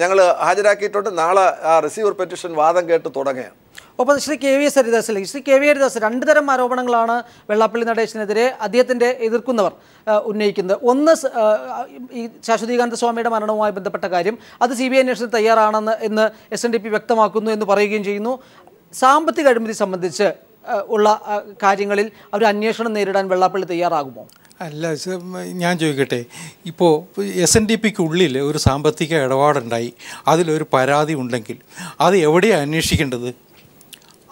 ഞങ്ങൾ ഹാജരാക്കിയിട്ടുണ്ട്. നാളെ ആ റിസീവർ പെറ്റീഷൻ വാദം കേട്ട് തുടങ്ങുകയാണ്. ഒപ്പം ശ്രീ KVS ഹരിദാസ് അല്ലേ, ശ്രീ KV ഹരിദാസ്, 2 തരം ആരോപണങ്ങളാണ് വെള്ളാപ്പള്ളി നടേശനെതിരെ അദ്ദേഹത്തിൻ്റെ എതിർക്കുന്നവർ ഉന്നയിക്കുന്നത്. ഒന്ന്, ഈ ശാശ്വതീകാനന്ദ സ്വാമിയുടെ മരണവുമായി ബന്ധപ്പെട്ട കാര്യം, അത് CBI അന്വേഷണത്തിന് തയ്യാറാണെന്ന് എന്ന് SNDP വ്യക്തമാക്കുന്നു എന്ന് പറയുകയും ചെയ്യുന്നു. സാമ്പത്തിക അഴിമതി സംബന്ധിച്ച് ഉള്ള കാര്യങ്ങളിൽ ഒരു അന്വേഷണം നേരിടാൻ വെള്ളാപ്പള്ളി തയ്യാറാകുമോ? അല്ല, ഞാൻ ചോദിക്കട്ടെ, ഇപ്പോൾ SNDPക്കുള്ളിൽ ഒരു സാമ്പത്തിക ഇടപാടുണ്ടായി, അതിലൊരു പരാതി ഉണ്ടെങ്കിൽ അത് എവിടെയാണ് അന്വേഷിക്കേണ്ടത്?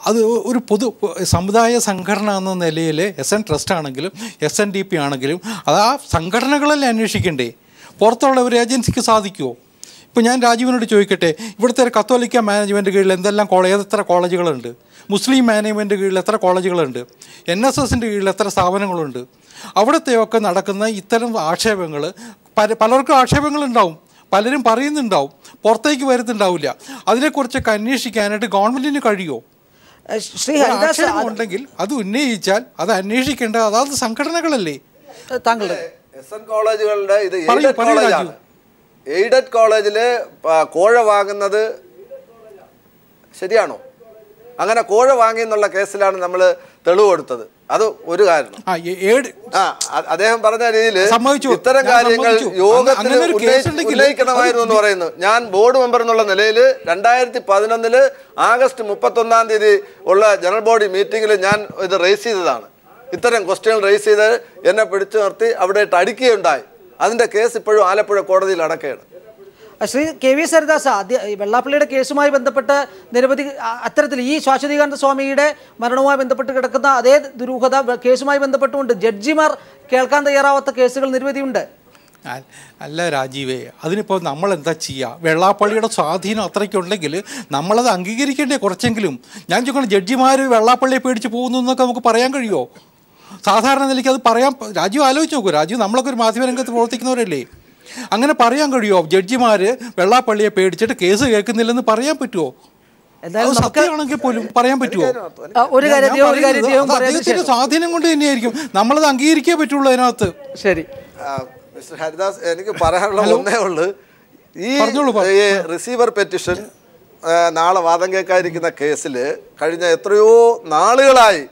അത് ഒരു പൊതു സമുദായ സംഘടന എന്ന നിലയിൽ SN ട്രസ്റ്റ് ആണെങ്കിലും SNDP ആണെങ്കിലും അത് ആ സംഘടനകളല്ലേ അന്വേഷിക്കണ്ടേ? പുറത്തുള്ള ഒരു ഏജൻസിക്ക് സാധിക്കുമോ? ഇപ്പോൾ ഞാൻ രാജീവിനോട് ചോദിക്കട്ടെ, ഇവിടുത്തെ കത്തോലിക്ക മാനേജ്മെൻറ്റ് കീഴിൽ എന്തെല്ലാം എത്ര കോളേജുകളുണ്ട്? മുസ്ലിം മാനേജ്മെൻറ്റ് കീഴിൽ എത്ര കോളേജുകളുണ്ട്? NSSൻ്റെ കീഴിൽ എത്ര സ്ഥാപനങ്ങളുണ്ട്? അവിടത്തെയൊക്കെ നടക്കുന്ന ഇത്തരം ആക്ഷേപങ്ങൾ പലർക്കും ആക്ഷേപങ്ങളുണ്ടാവും, പലരും പറയുന്നുണ്ടാവും, പുറത്തേക്ക് വരുന്നുണ്ടാവില്ല. അതിനെക്കുറിച്ചൊക്കെ അന്വേഷിക്കാനായിട്ട് ഗവൺമെൻറ്റിന് കഴിയുമോ? ആക്ഷേപം ഉണ്ടെങ്കിൽ അത് ഉന്നയിച്ചാൽ അത് അന്വേഷിക്കേണ്ട അതാത് സംഘടനകളല്ലേ. താങ്കളുടെ SN കോളേജുകളുടെ ഇത് എയ്ഡഡ് കോളേജിൽ കോഴ വാങ്ങുന്നത് ശരിയാണോ? അങ്ങനെ കോഴ വാങ്ങി എന്നുള്ള കേസിലാണ് നമ്മൾ തെളിവ് കൊടുത്തത്. അത് ഒരു കാരണം. അദ്ദേഹം പറഞ്ഞ രീതിയിൽ ഇത്തരം കാര്യങ്ങൾ യോഗത്തിൽ ഉന്നയിക്കണമായിരുന്നു എന്ന് പറയുന്നു. ഞാൻ ബോർഡ് മെമ്പർ എന്നുള്ള നിലയിൽ 2011 ആഗസ്റ്റ് 31 ഉള്ള ജനറൽ ബോഡി മീറ്റിംഗിൽ ഞാൻ ഇത് റേസ് ചെയ്തതാണ്. ഇത്തരം ക്വസ്റ്റ്യൻ റേസ് ചെയ്ത് എന്നെ പിടിച്ചു നിർത്തി അവിടെ ഇട്ട് അടിക്കുകയുണ്ടായി. അതിൻ്റെ കേസ് ഇപ്പോഴും ആലപ്പുഴ കോടതിയിൽ അടക്കുകയാണ്. ശ്രീ KVS ഹരിദാസ്, വെള്ളാപ്പള്ളിയുടെ കേസുമായി ബന്ധപ്പെട്ട് നിരവധി അത്തരത്തിൽ ഈ ശാശ്വതീകാനന്ദ സ്വാമിയുടെ മരണവുമായി ബന്ധപ്പെട്ട് കിടക്കുന്ന അതേ ദുരൂഹത കേസുമായി ബന്ധപ്പെട്ടുകൊണ്ട് ജഡ്ജിമാർ കേൾക്കാൻ തയ്യാറാവാത്ത കേസുകൾ നിരവധിയുണ്ട്. അല്ല രാജീവേ, അതിനിപ്പോൾ നമ്മൾ എന്താ ചെയ്യുക? വെള്ളാപ്പള്ളിയുടെ സ്വാധീനം അത്രയ്ക്കുണ്ടെങ്കിൽ നമ്മളത് അംഗീകരിക്കേണ്ടേ കുറച്ചെങ്കിലും? ഞാൻ ചോദിക്കണം, ജഡ്ജിമാർ വെള്ളാപ്പള്ളിയെ പേടിച്ച് പോകുന്നു എന്നൊക്കെ നമുക്ക് പറയാൻ കഴിയുമോ? സാധാരണ നിലയ്ക്ക് അത് പറയാൻ രാജീവ് ആലോചിച്ച് നോക്കൂ. രാജീവ് നമ്മളൊക്കെ ഒരു മാധ്യമരംഗത്ത് പ്രവർത്തിക്കുന്നവരല്ലേ? അങ്ങനെ പറയാൻ കഴിയുമോ? ജഡ്ജിമാർ വെള്ളാപ്പള്ളിയെ പേടിച്ചിട്ട് കേസ് കേൾക്കുന്നില്ലെന്ന് പറയാൻ പറ്റുമോ? സത്യമാണെങ്കിൽ പോലും പറയാൻ പറ്റുമോ? അദ്ദേഹത്തിന്റെ സ്വാധീനം കൊണ്ട് തന്നെയായിരിക്കും. നമ്മളത് അംഗീകരിക്കേ പറ്റുള്ളൂ അതിനകത്ത്. ശരി മിസ്റ്റർ ഹരിദാസ്, എനിക്ക് പറയാനുള്ള ഒന്നേ ഉള്ളൂ. ഈ റിസീവർ പെറ്റീഷൻ നാളെ വാദം കേൾക്കാതിരിക്കുന്ന കേസിൽ കഴിഞ്ഞ എത്രയോ നാളുകളായി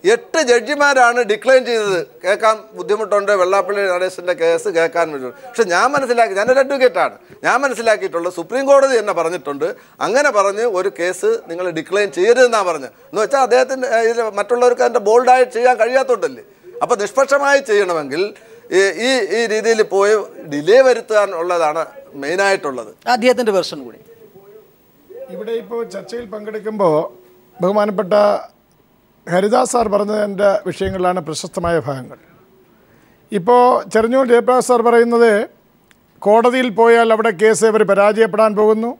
8 ജഡ്ജിമാരാണ് ഡിക്ലൈൻ ചെയ്തത്. കേൾക്കാൻ ബുദ്ധിമുട്ടുണ്ട്, വെള്ളാപ്പള്ളി നടേശൻ്റെ കേസ് കേൾക്കാൻ പറ്റും. പക്ഷെ ഞാനൊരു അഡ്വക്കേറ്റാണ്. ഞാൻ മനസ്സിലാക്കിയിട്ടുള്ളത് സുപ്രീം കോടതി തന്നെ പറഞ്ഞിട്ടുണ്ട്, അങ്ങനെ പറഞ്ഞ് ഒരു കേസ് നിങ്ങൾ ഡിക്ലൈൻ ചെയ്യരുതെന്നാണ് പറഞ്ഞത്. എന്ന് വെച്ചാൽ അദ്ദേഹത്തിൻ്റെ ഇതിൽ മറ്റുള്ളവർക്ക് അതിൻ്റെ ബോൾഡായി ചെയ്യാൻ കഴിയാത്തോണ്ടല്ലേ. അപ്പോൾ നിഷ്പക്ഷമായി ചെയ്യണമെങ്കിൽ ഈ രീതിയിൽ പോയി ഡിലേ വരുത്താൻ ഉള്ളതാണ് മെയിനായിട്ടുള്ളത്. അദ്ദേഹത്തിൻ്റെ വെർഷൻ കൂടി ഇവിടെ ഇപ്പോൾ ചർച്ചയിൽ പങ്കെടുക്കുമ്പോൾ ബഹുമാനപ്പെട്ട ഹരിദാസ് സാർ പറഞ്ഞതിൻ്റെ വിഷയങ്ങളിലാണ് പ്രശസ്തമായ ഭാഗങ്ങൾ. ഇപ്പോൾ ചെറിഞ്ഞൂർ ജയപ്രകാശ് സാർ പറയുന്നത് കോടതിയിൽ പോയാൽ അവിടെ കേസ് ഇവർ പരാജയപ്പെടാൻ പോകുന്നു,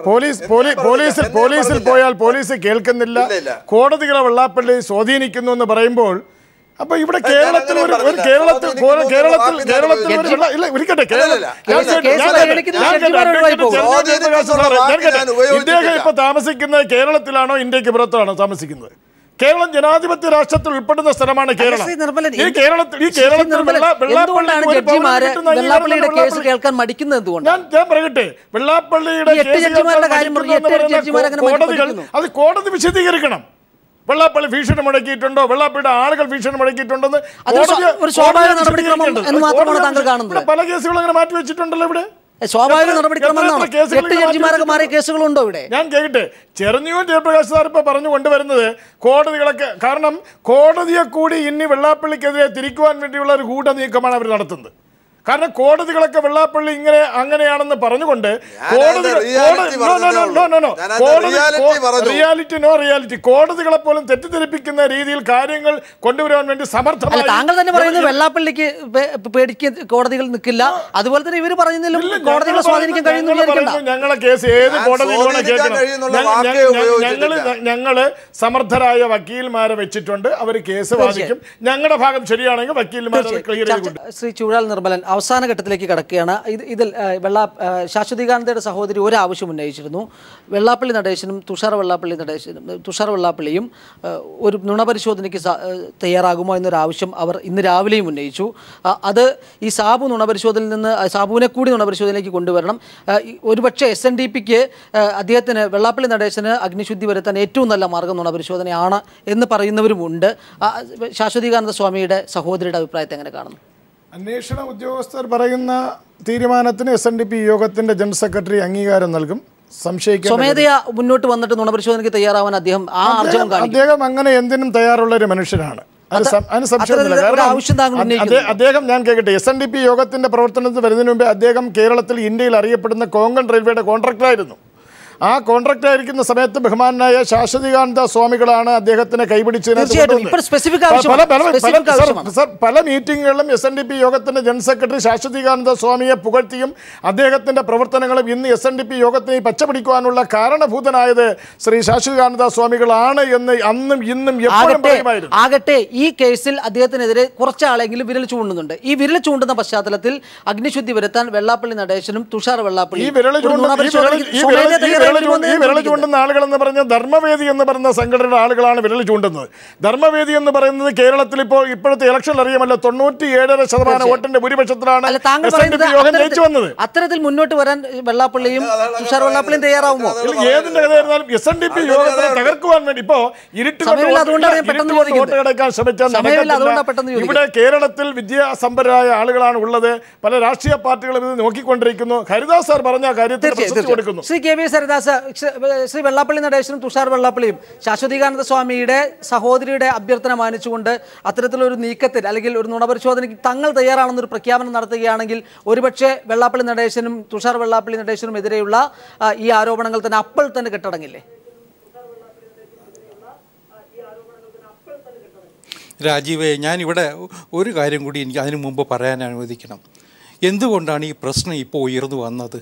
പോലീസിൽ പോയാൽ പോലീസ് കേൾക്കുന്നില്ല, കോടതികളെ വെള്ളാപ്പള്ളി സ്വാധീനിക്കുന്നു എന്ന് പറയുമ്പോൾ അപ്പൊ ഇവിടെ കേരളത്തിൽ ഇദ്ദേഹം ഇപ്പൊ താമസിക്കുന്നത് കേരളത്തിലാണോ ഇന്ത്യക്ക് പുറത്താണോ താമസിക്കുന്നത്? കേരളം ജനാധിപത്യ രാഷ്ട്രത്തിൽ ഉൾപ്പെടുന്ന സ്ഥലമാണ് കേരളം. ഞാൻ പറയട്ടെ, വെള്ളാപ്പള്ളിയുടെ കോടതികൾ അത് കോടതി വിശദീകരിക്കണം. വെള്ളാപ്പള്ളി ഭീഷണി മുടക്കിയിട്ടുണ്ടോ, വെള്ളാപ്പള്ളിയുടെ ആളുകൾ ഭീഷണി മുടക്കിയിട്ടുണ്ടെന്ന് പല കേസുകളും അങ്ങനെ മാറ്റിവെച്ചിട്ടുണ്ടല്ലോ. ഇവിടെ സ്വാഭാവിക നടപടിക്രമം കേസുകളുണ്ടോ ഇവിടെ? ഞാൻ കേട്ടെ, ചെറിഞ്ഞൂർ ജയപ്രകാശ് സാർ ഇപ്പൊ പറഞ്ഞു കൊണ്ടുവരുന്നത് കോടതികളൊക്കെ, കാരണം കോടതിയെ കൂടി ഇനി വെള്ളാപ്പള്ളിക്കെതിരെ തിരിക്കുവാൻ വേണ്ടിയുള്ള ഒരു ഗൂഢ നീക്കമാണ് അവർ നടത്തുന്നത്. കാരണം കോടതികളൊക്കെ വെള്ളാപ്പള്ളി അങ്ങനെയാണെന്ന് പറഞ്ഞുകൊണ്ട് റിയാലിറ്റി കോടതികളെ പോലും തെറ്റിദ്ധരിപ്പിക്കുന്ന രീതിയിൽ കാര്യങ്ങൾ കൊണ്ടുവരാൻ വേണ്ടി സമർത്ഥമായി. താങ്കൾ തന്നെ പറയുന്നത് വെള്ളാപ്പള്ളിക്ക് കോടതികൾ നിൽക്കില്ല, അതുപോലെ തന്നെ ഇവർ പറയുന്നതിലും കോടതികളെ സ്വാധീനിക്കാൻ കഴിയുന്നു. ഞങ്ങളെ കേസ് ഏത് കോടതിയിലാണ് കേൾക്കണം? ഞങ്ങള് സമർത്ഥരായ വക്കീൽമാരെ വെച്ചിട്ടുണ്ട്, അവർ കേസ് വാദിക്കും. ഞങ്ങളുടെ ഭാഗം ശരിയാണെങ്കിൽ വക്കീൽമാരെ ക്ലിയർ ചെയ്ത്. ശ്രീ ചൂഴാൽ നിർമ്മലൻ അവസാന ഘട്ടത്തിലേക്ക് കടക്കുകയാണ്. ഇതിൽ ശാശ്വതികാനന്ദയുടെ സഹോദരി ഒരു ആവശ്യം ഉന്നയിച്ചിരുന്നു. വെള്ളാപ്പള്ളി നടേശനും തുഷാർ വെള്ളാപ്പള്ളിയും ഒരു നുണപരിശോധനയ്ക്ക് തയ്യാറാകുമോ എന്നൊരാവശ്യം അവർ ഇന്ന് രാവിലെയും ഉന്നയിച്ചു. അത് ഈ സാബുവിനെ കൂടി നുണപരിശോധനയിലേക്ക് കൊണ്ടുവരണം. ഒരുപക്ഷെ SNDPക്ക് അദ്ദേഹത്തിന് വെള്ളാപ്പള്ളി നടേശന് അഗ്നിശുദ്ധി വരുത്താൻ ഏറ്റവും നല്ല മാർഗ്ഗം നുണപരിശോധനയാണ് എന്ന് പറയുന്നവരുമുണ്ട്. ശാശ്വതികാനന്ദ സ്വാമിയുടെ സഹോദരിയുടെ അഭിപ്രായത്തെ എങ്ങനെ കാണുന്നു? അന്വേഷണ ഉദ്യോഗസ്ഥർ പറയുന്ന തീരുമാനത്തിന് SNDP യോഗത്തിന്റെ ജനറൽ സെക്രട്ടറി അംഗീകാരം നൽകും. സ്വമേധയാ മുന്നോട്ട് വന്നിട്ട് നുണപരിശോധനയ്ക്ക് തയ്യാറാവാൻ അദ്ദേഹം അങ്ങനെ എന്തിനും തയ്യാറുള്ള ഒരു മനുഷ്യനാണ്. അതിന് സംശയമില്ല. കാരണം അദ്ദേഹം, ഞാൻ കേൾക്കട്ടെ, SNDP യോഗത്തിന്റെ പ്രവർത്തനത്തിൽ വരുന്നതിന് മുമ്പേ അദ്ദേഹം കേരളത്തിൽ ഇന്ത്യയിൽ അറിയപ്പെടുന്ന കോങ്കൺ റെയിൽവേയുടെ കോൺട്രാക്ടറായിരുന്നു. ആ കോൺട്രാക്ട് ആയിരിക്കുന്ന സമയത്ത് ബഹുമാനായ ശാശ്വതികാനന്ദ സ്വാമികളാണ് അദ്ദേഹത്തിനെ കൈപിടിച്ചതിന് പല മീറ്റിങ്ങുകളിലും SNDP യോഗത്തിന്റെ ജനറൽ സെക്രട്ടറി ശാശ്വതികാനന്ദ സ്വാമിയെ പുകഴ്ത്തിയും അദ്ദേഹത്തിന്റെ പ്രവർത്തനങ്ങളും ഇന്ന് SNDP യോഗത്തിനെ പച്ചപിടിക്കുവാനുള്ള കാരണഭൂതനായത് ശ്രീ ശാശ്വതികാനന്ദ സ്വാമികളാണ് എന്ന് അന്നും ഇന്നും എപ്പോഴും പറയുമായിരുന്നു. ആകട്ടെ, ഈ കേസിൽ അദ്ദേഹത്തിനെതിരെ കുറച്ചാളെങ്കിലും വിരൽ ചൂണ്ടുന്നുണ്ട്. ഈ വിരൽ ചൂണ്ടുന്ന പശ്ചാത്തലത്തിൽ അഗ്നിശുദ്ധി വരുത്താൻ വെള്ളാപ്പള്ളി നടേശനും തുഷാർ വെള്ളാപ്പള്ളി വിരൽ ചൂണ്ടുന്ന ആളുകൾ എന്ന് പറഞ്ഞ ധർമ്മവേദി എന്ന് പറയുന്ന സംഘടനയുടെ ആളുകളാണ് വിരൽ ചൂണ്ടുന്നത്. ധർമ്മവേദി എന്ന് പറയുന്നത് കേരളത്തിൽ ഇപ്പോഴത്തെ ഇലക്ഷൻ അറിയാമല്ലോ, 97% വോട്ടിന്റെ ഭൂരിപക്ഷത്തിലാണ് യോഗം ജയിച്ചു വന്നത്. അത്തരത്തിൽ മുന്നോട്ട് വരാൻ വെള്ളാപ്പള്ളിയും തുഷാർ വെള്ളാപ്പള്ളിയും തയ്യാറാവുമോ? ഏതിന്റെ കഥയായിരുന്നാലും SNDP യോഗത്തെ തകർക്കുവാൻ വേണ്ടി ഇപ്പോ വോട്ട് കിടക്കാൻ ശ്രമിച്ചാൽ ഇവിടെ കേരളത്തിൽ വിദ്യാസമ്പന്നരായ ആളുകളാണ് ഉള്ളത്. പല രാഷ്ട്രീയ പാർട്ടികളും ഇത് നോക്കിക്കൊണ്ടിരിക്കുന്നു. ഹരിദാസ് സാർ പറഞ്ഞ കാര്യത്തിൽ കൊടുക്കുന്നു. ശ്രീ KV ഹരിദാസ്, ശ്രീ വെള്ളാപ്പള്ളി നടേശനും തുഷാർ വെള്ളാപ്പള്ളിയും ശാശ്വതികാനന്ദ സ്വാമിയുടെ സഹോദരിയുടെ അഭ്യർത്ഥന മാനിച്ചുകൊണ്ട് അത്തരത്തിലൊരു നീക്കത്തിൽ അല്ലെങ്കിൽ ഒരു നുണപരിശോധനയ്ക്ക് തങ്ങൾ തയ്യാറാണെന്നൊരു പ്രഖ്യാപനം നടത്തുകയാണെങ്കിൽ ഒരുപക്ഷെ വെള്ളാപ്പള്ളി നടേശനും തുഷാർ വെള്ളാപ്പള്ളി നടേശനും എതിരെയുള്ള ഈ ആരോപണങ്ങൾ തന്നെ അപ്പോൾ തന്നെ കെട്ടടങ്ങില്ലേ? രാജീവേ, ഞാനിവിടെ ഒരു കാര്യം കൂടി എനിക്ക് അതിനു മുമ്പ് പറയാൻ അനുവദിക്കണം. എന്തുകൊണ്ടാണ് ഈ പ്രശ്നം ഇപ്പോൾ ഉയർന്നു വന്നത്?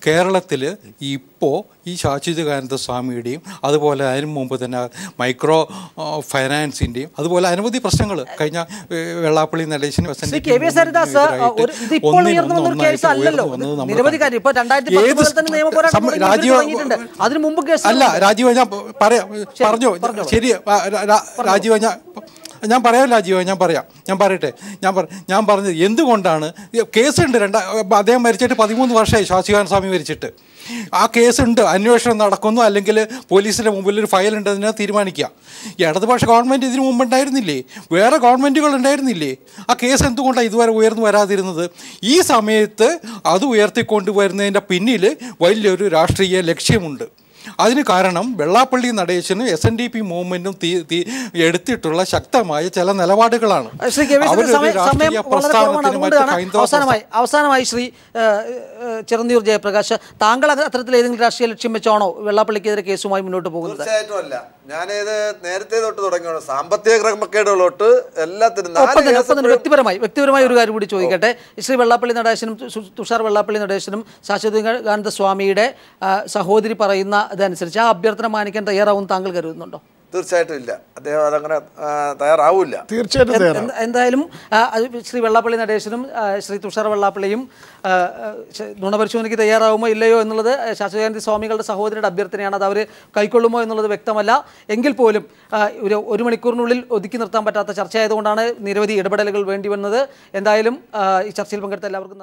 കേരളത്തിൽ ഇപ്പോൾ ഈ ശാശ്വതികാനന്ദ സ്വാമിയുടെയും അതുപോലെ അതിനു മുമ്പ് തന്നെ മൈക്രോ ഫൈനാൻസിൻ്റെയും അതുപോലെ അനവധി പ്രശ്നങ്ങൾ കഴിഞ്ഞ വെള്ളാപ്പള്ളി നടേശനും അല്ല രാജീവ, ഞാൻ പറഞ്ഞു ശരി രാജീവ, ഞാൻ പറയാം രാജീവ, ഞാൻ പറയട്ടെ. ഞാൻ പറഞ്ഞത് എന്തുകൊണ്ടാണ് കേസുണ്ട്. അദ്ദേഹം മരിച്ചിട്ട് 13 വർഷമായി. ശാശ്വതികാനന്ദ സ്വാമി മരിച്ചിട്ട് ആ കേസുണ്ട്, അന്വേഷണം നടക്കുന്നു, അല്ലെങ്കിൽ പോലീസിൻ്റെ മുമ്പിൽ ഒരു ഫയൽ ഉണ്ടെന്ന് തീരുമാനിക്കുക. ഇടതുപക്ഷ ഗവൺമെൻറ് ഇതിനു മുമ്പ് ഉണ്ടായിരുന്നില്ലേ? വേറെ ഗവൺമെൻറ്റുകൾ ഉണ്ടായിരുന്നില്ലേ? ആ കേസ് എന്തുകൊണ്ടാണ് ഇതുവരെ ഉയർന്നു വരാതിരുന്നത്? ഈ സമയത്ത് അത് ഉയർത്തിക്കൊണ്ടുവരുന്നതിൻ്റെ പിന്നിൽ വലിയൊരു രാഷ്ട്രീയ ലക്ഷ്യമുണ്ട്. അതിന് കാരണം വെള്ളാപ്പള്ളി നടേശനും SNDP മൂവ്മെന്റും എടുത്തിട്ടുള്ള ശക്തമായ ചില നിലപാടുകളാണ്. അവസാനമായി ശ്രീ ചിറന്തിയൂർ ജയപ്രകാശ്, താങ്കൾ അത്തരത്തിൽ ഏതെങ്കിലും രാഷ്ട്രീയ ലക്ഷ്യം വെച്ചാണോ വെള്ളാപ്പള്ളിക്കെതിരെ കേസുമായി മുന്നോട്ട് പോകുന്നത്? തീർച്ചയായിട്ടും അല്ല. ഞാനത് നേരത്തെ തൊട്ട് തുടങ്ങിയാണ്. സാമ്പത്തിക ക്രമക്കേടുകളോട്ട് എല്ലാത്തിനും വ്യക്തിപരമായി ഒരു കാര്യം കൂടി ചോദിക്കട്ടെ. ശ്രീ വെള്ളാപ്പള്ളി നടേശനും തുഷാർ വെള്ളാപ്പള്ളി നടേശനും ശാശ്വതികാനന്ദ സ്വാമിയുടെ സഹോദരി പറയുന്ന അതനുസരിച്ച് ആ അഭ്യർത്ഥന മാനിക്കാൻ തയ്യാറാവും താങ്കൾ കരുതുന്നുണ്ടോ? തീർച്ചയായിട്ടും ഇല്ല. അദ്ദേഹം അതങ്ങനെ തയ്യാറാവില്ല. തീർച്ചയായിട്ടും. എന്തായാലും ശ്രീ വെള്ളാപ്പള്ളി നടേശനും ശ്രീ തുഷാർ വെള്ളാപ്പള്ളിയും നുണപരിശോധനയ്ക്ക് തയ്യാറാവുമോ ഇല്ലയോ എന്നുള്ളത് ശാശ്വതികാനന്ദ സ്വാമികളുടെ സഹോദരിയുടെ അഭ്യർത്ഥനയാണ്. അത് അവർ കൈക്കൊള്ളുമോ എന്നുള്ളത് വ്യക്തമല്ല. എങ്കിൽ പോലും ഒരു മണിക്കൂറിനുള്ളിൽ ഒതുക്കി നിർത്താൻ പറ്റാത്ത ചർച്ചയായതുകൊണ്ടാണ് നിരവധി ഇടപെടലുകൾ വേണ്ടി വന്നത്. എന്തായാലും ഈ ചർച്ചയിൽ പങ്കെടുത്ത എല്ലാവർക്കും നന്ദി.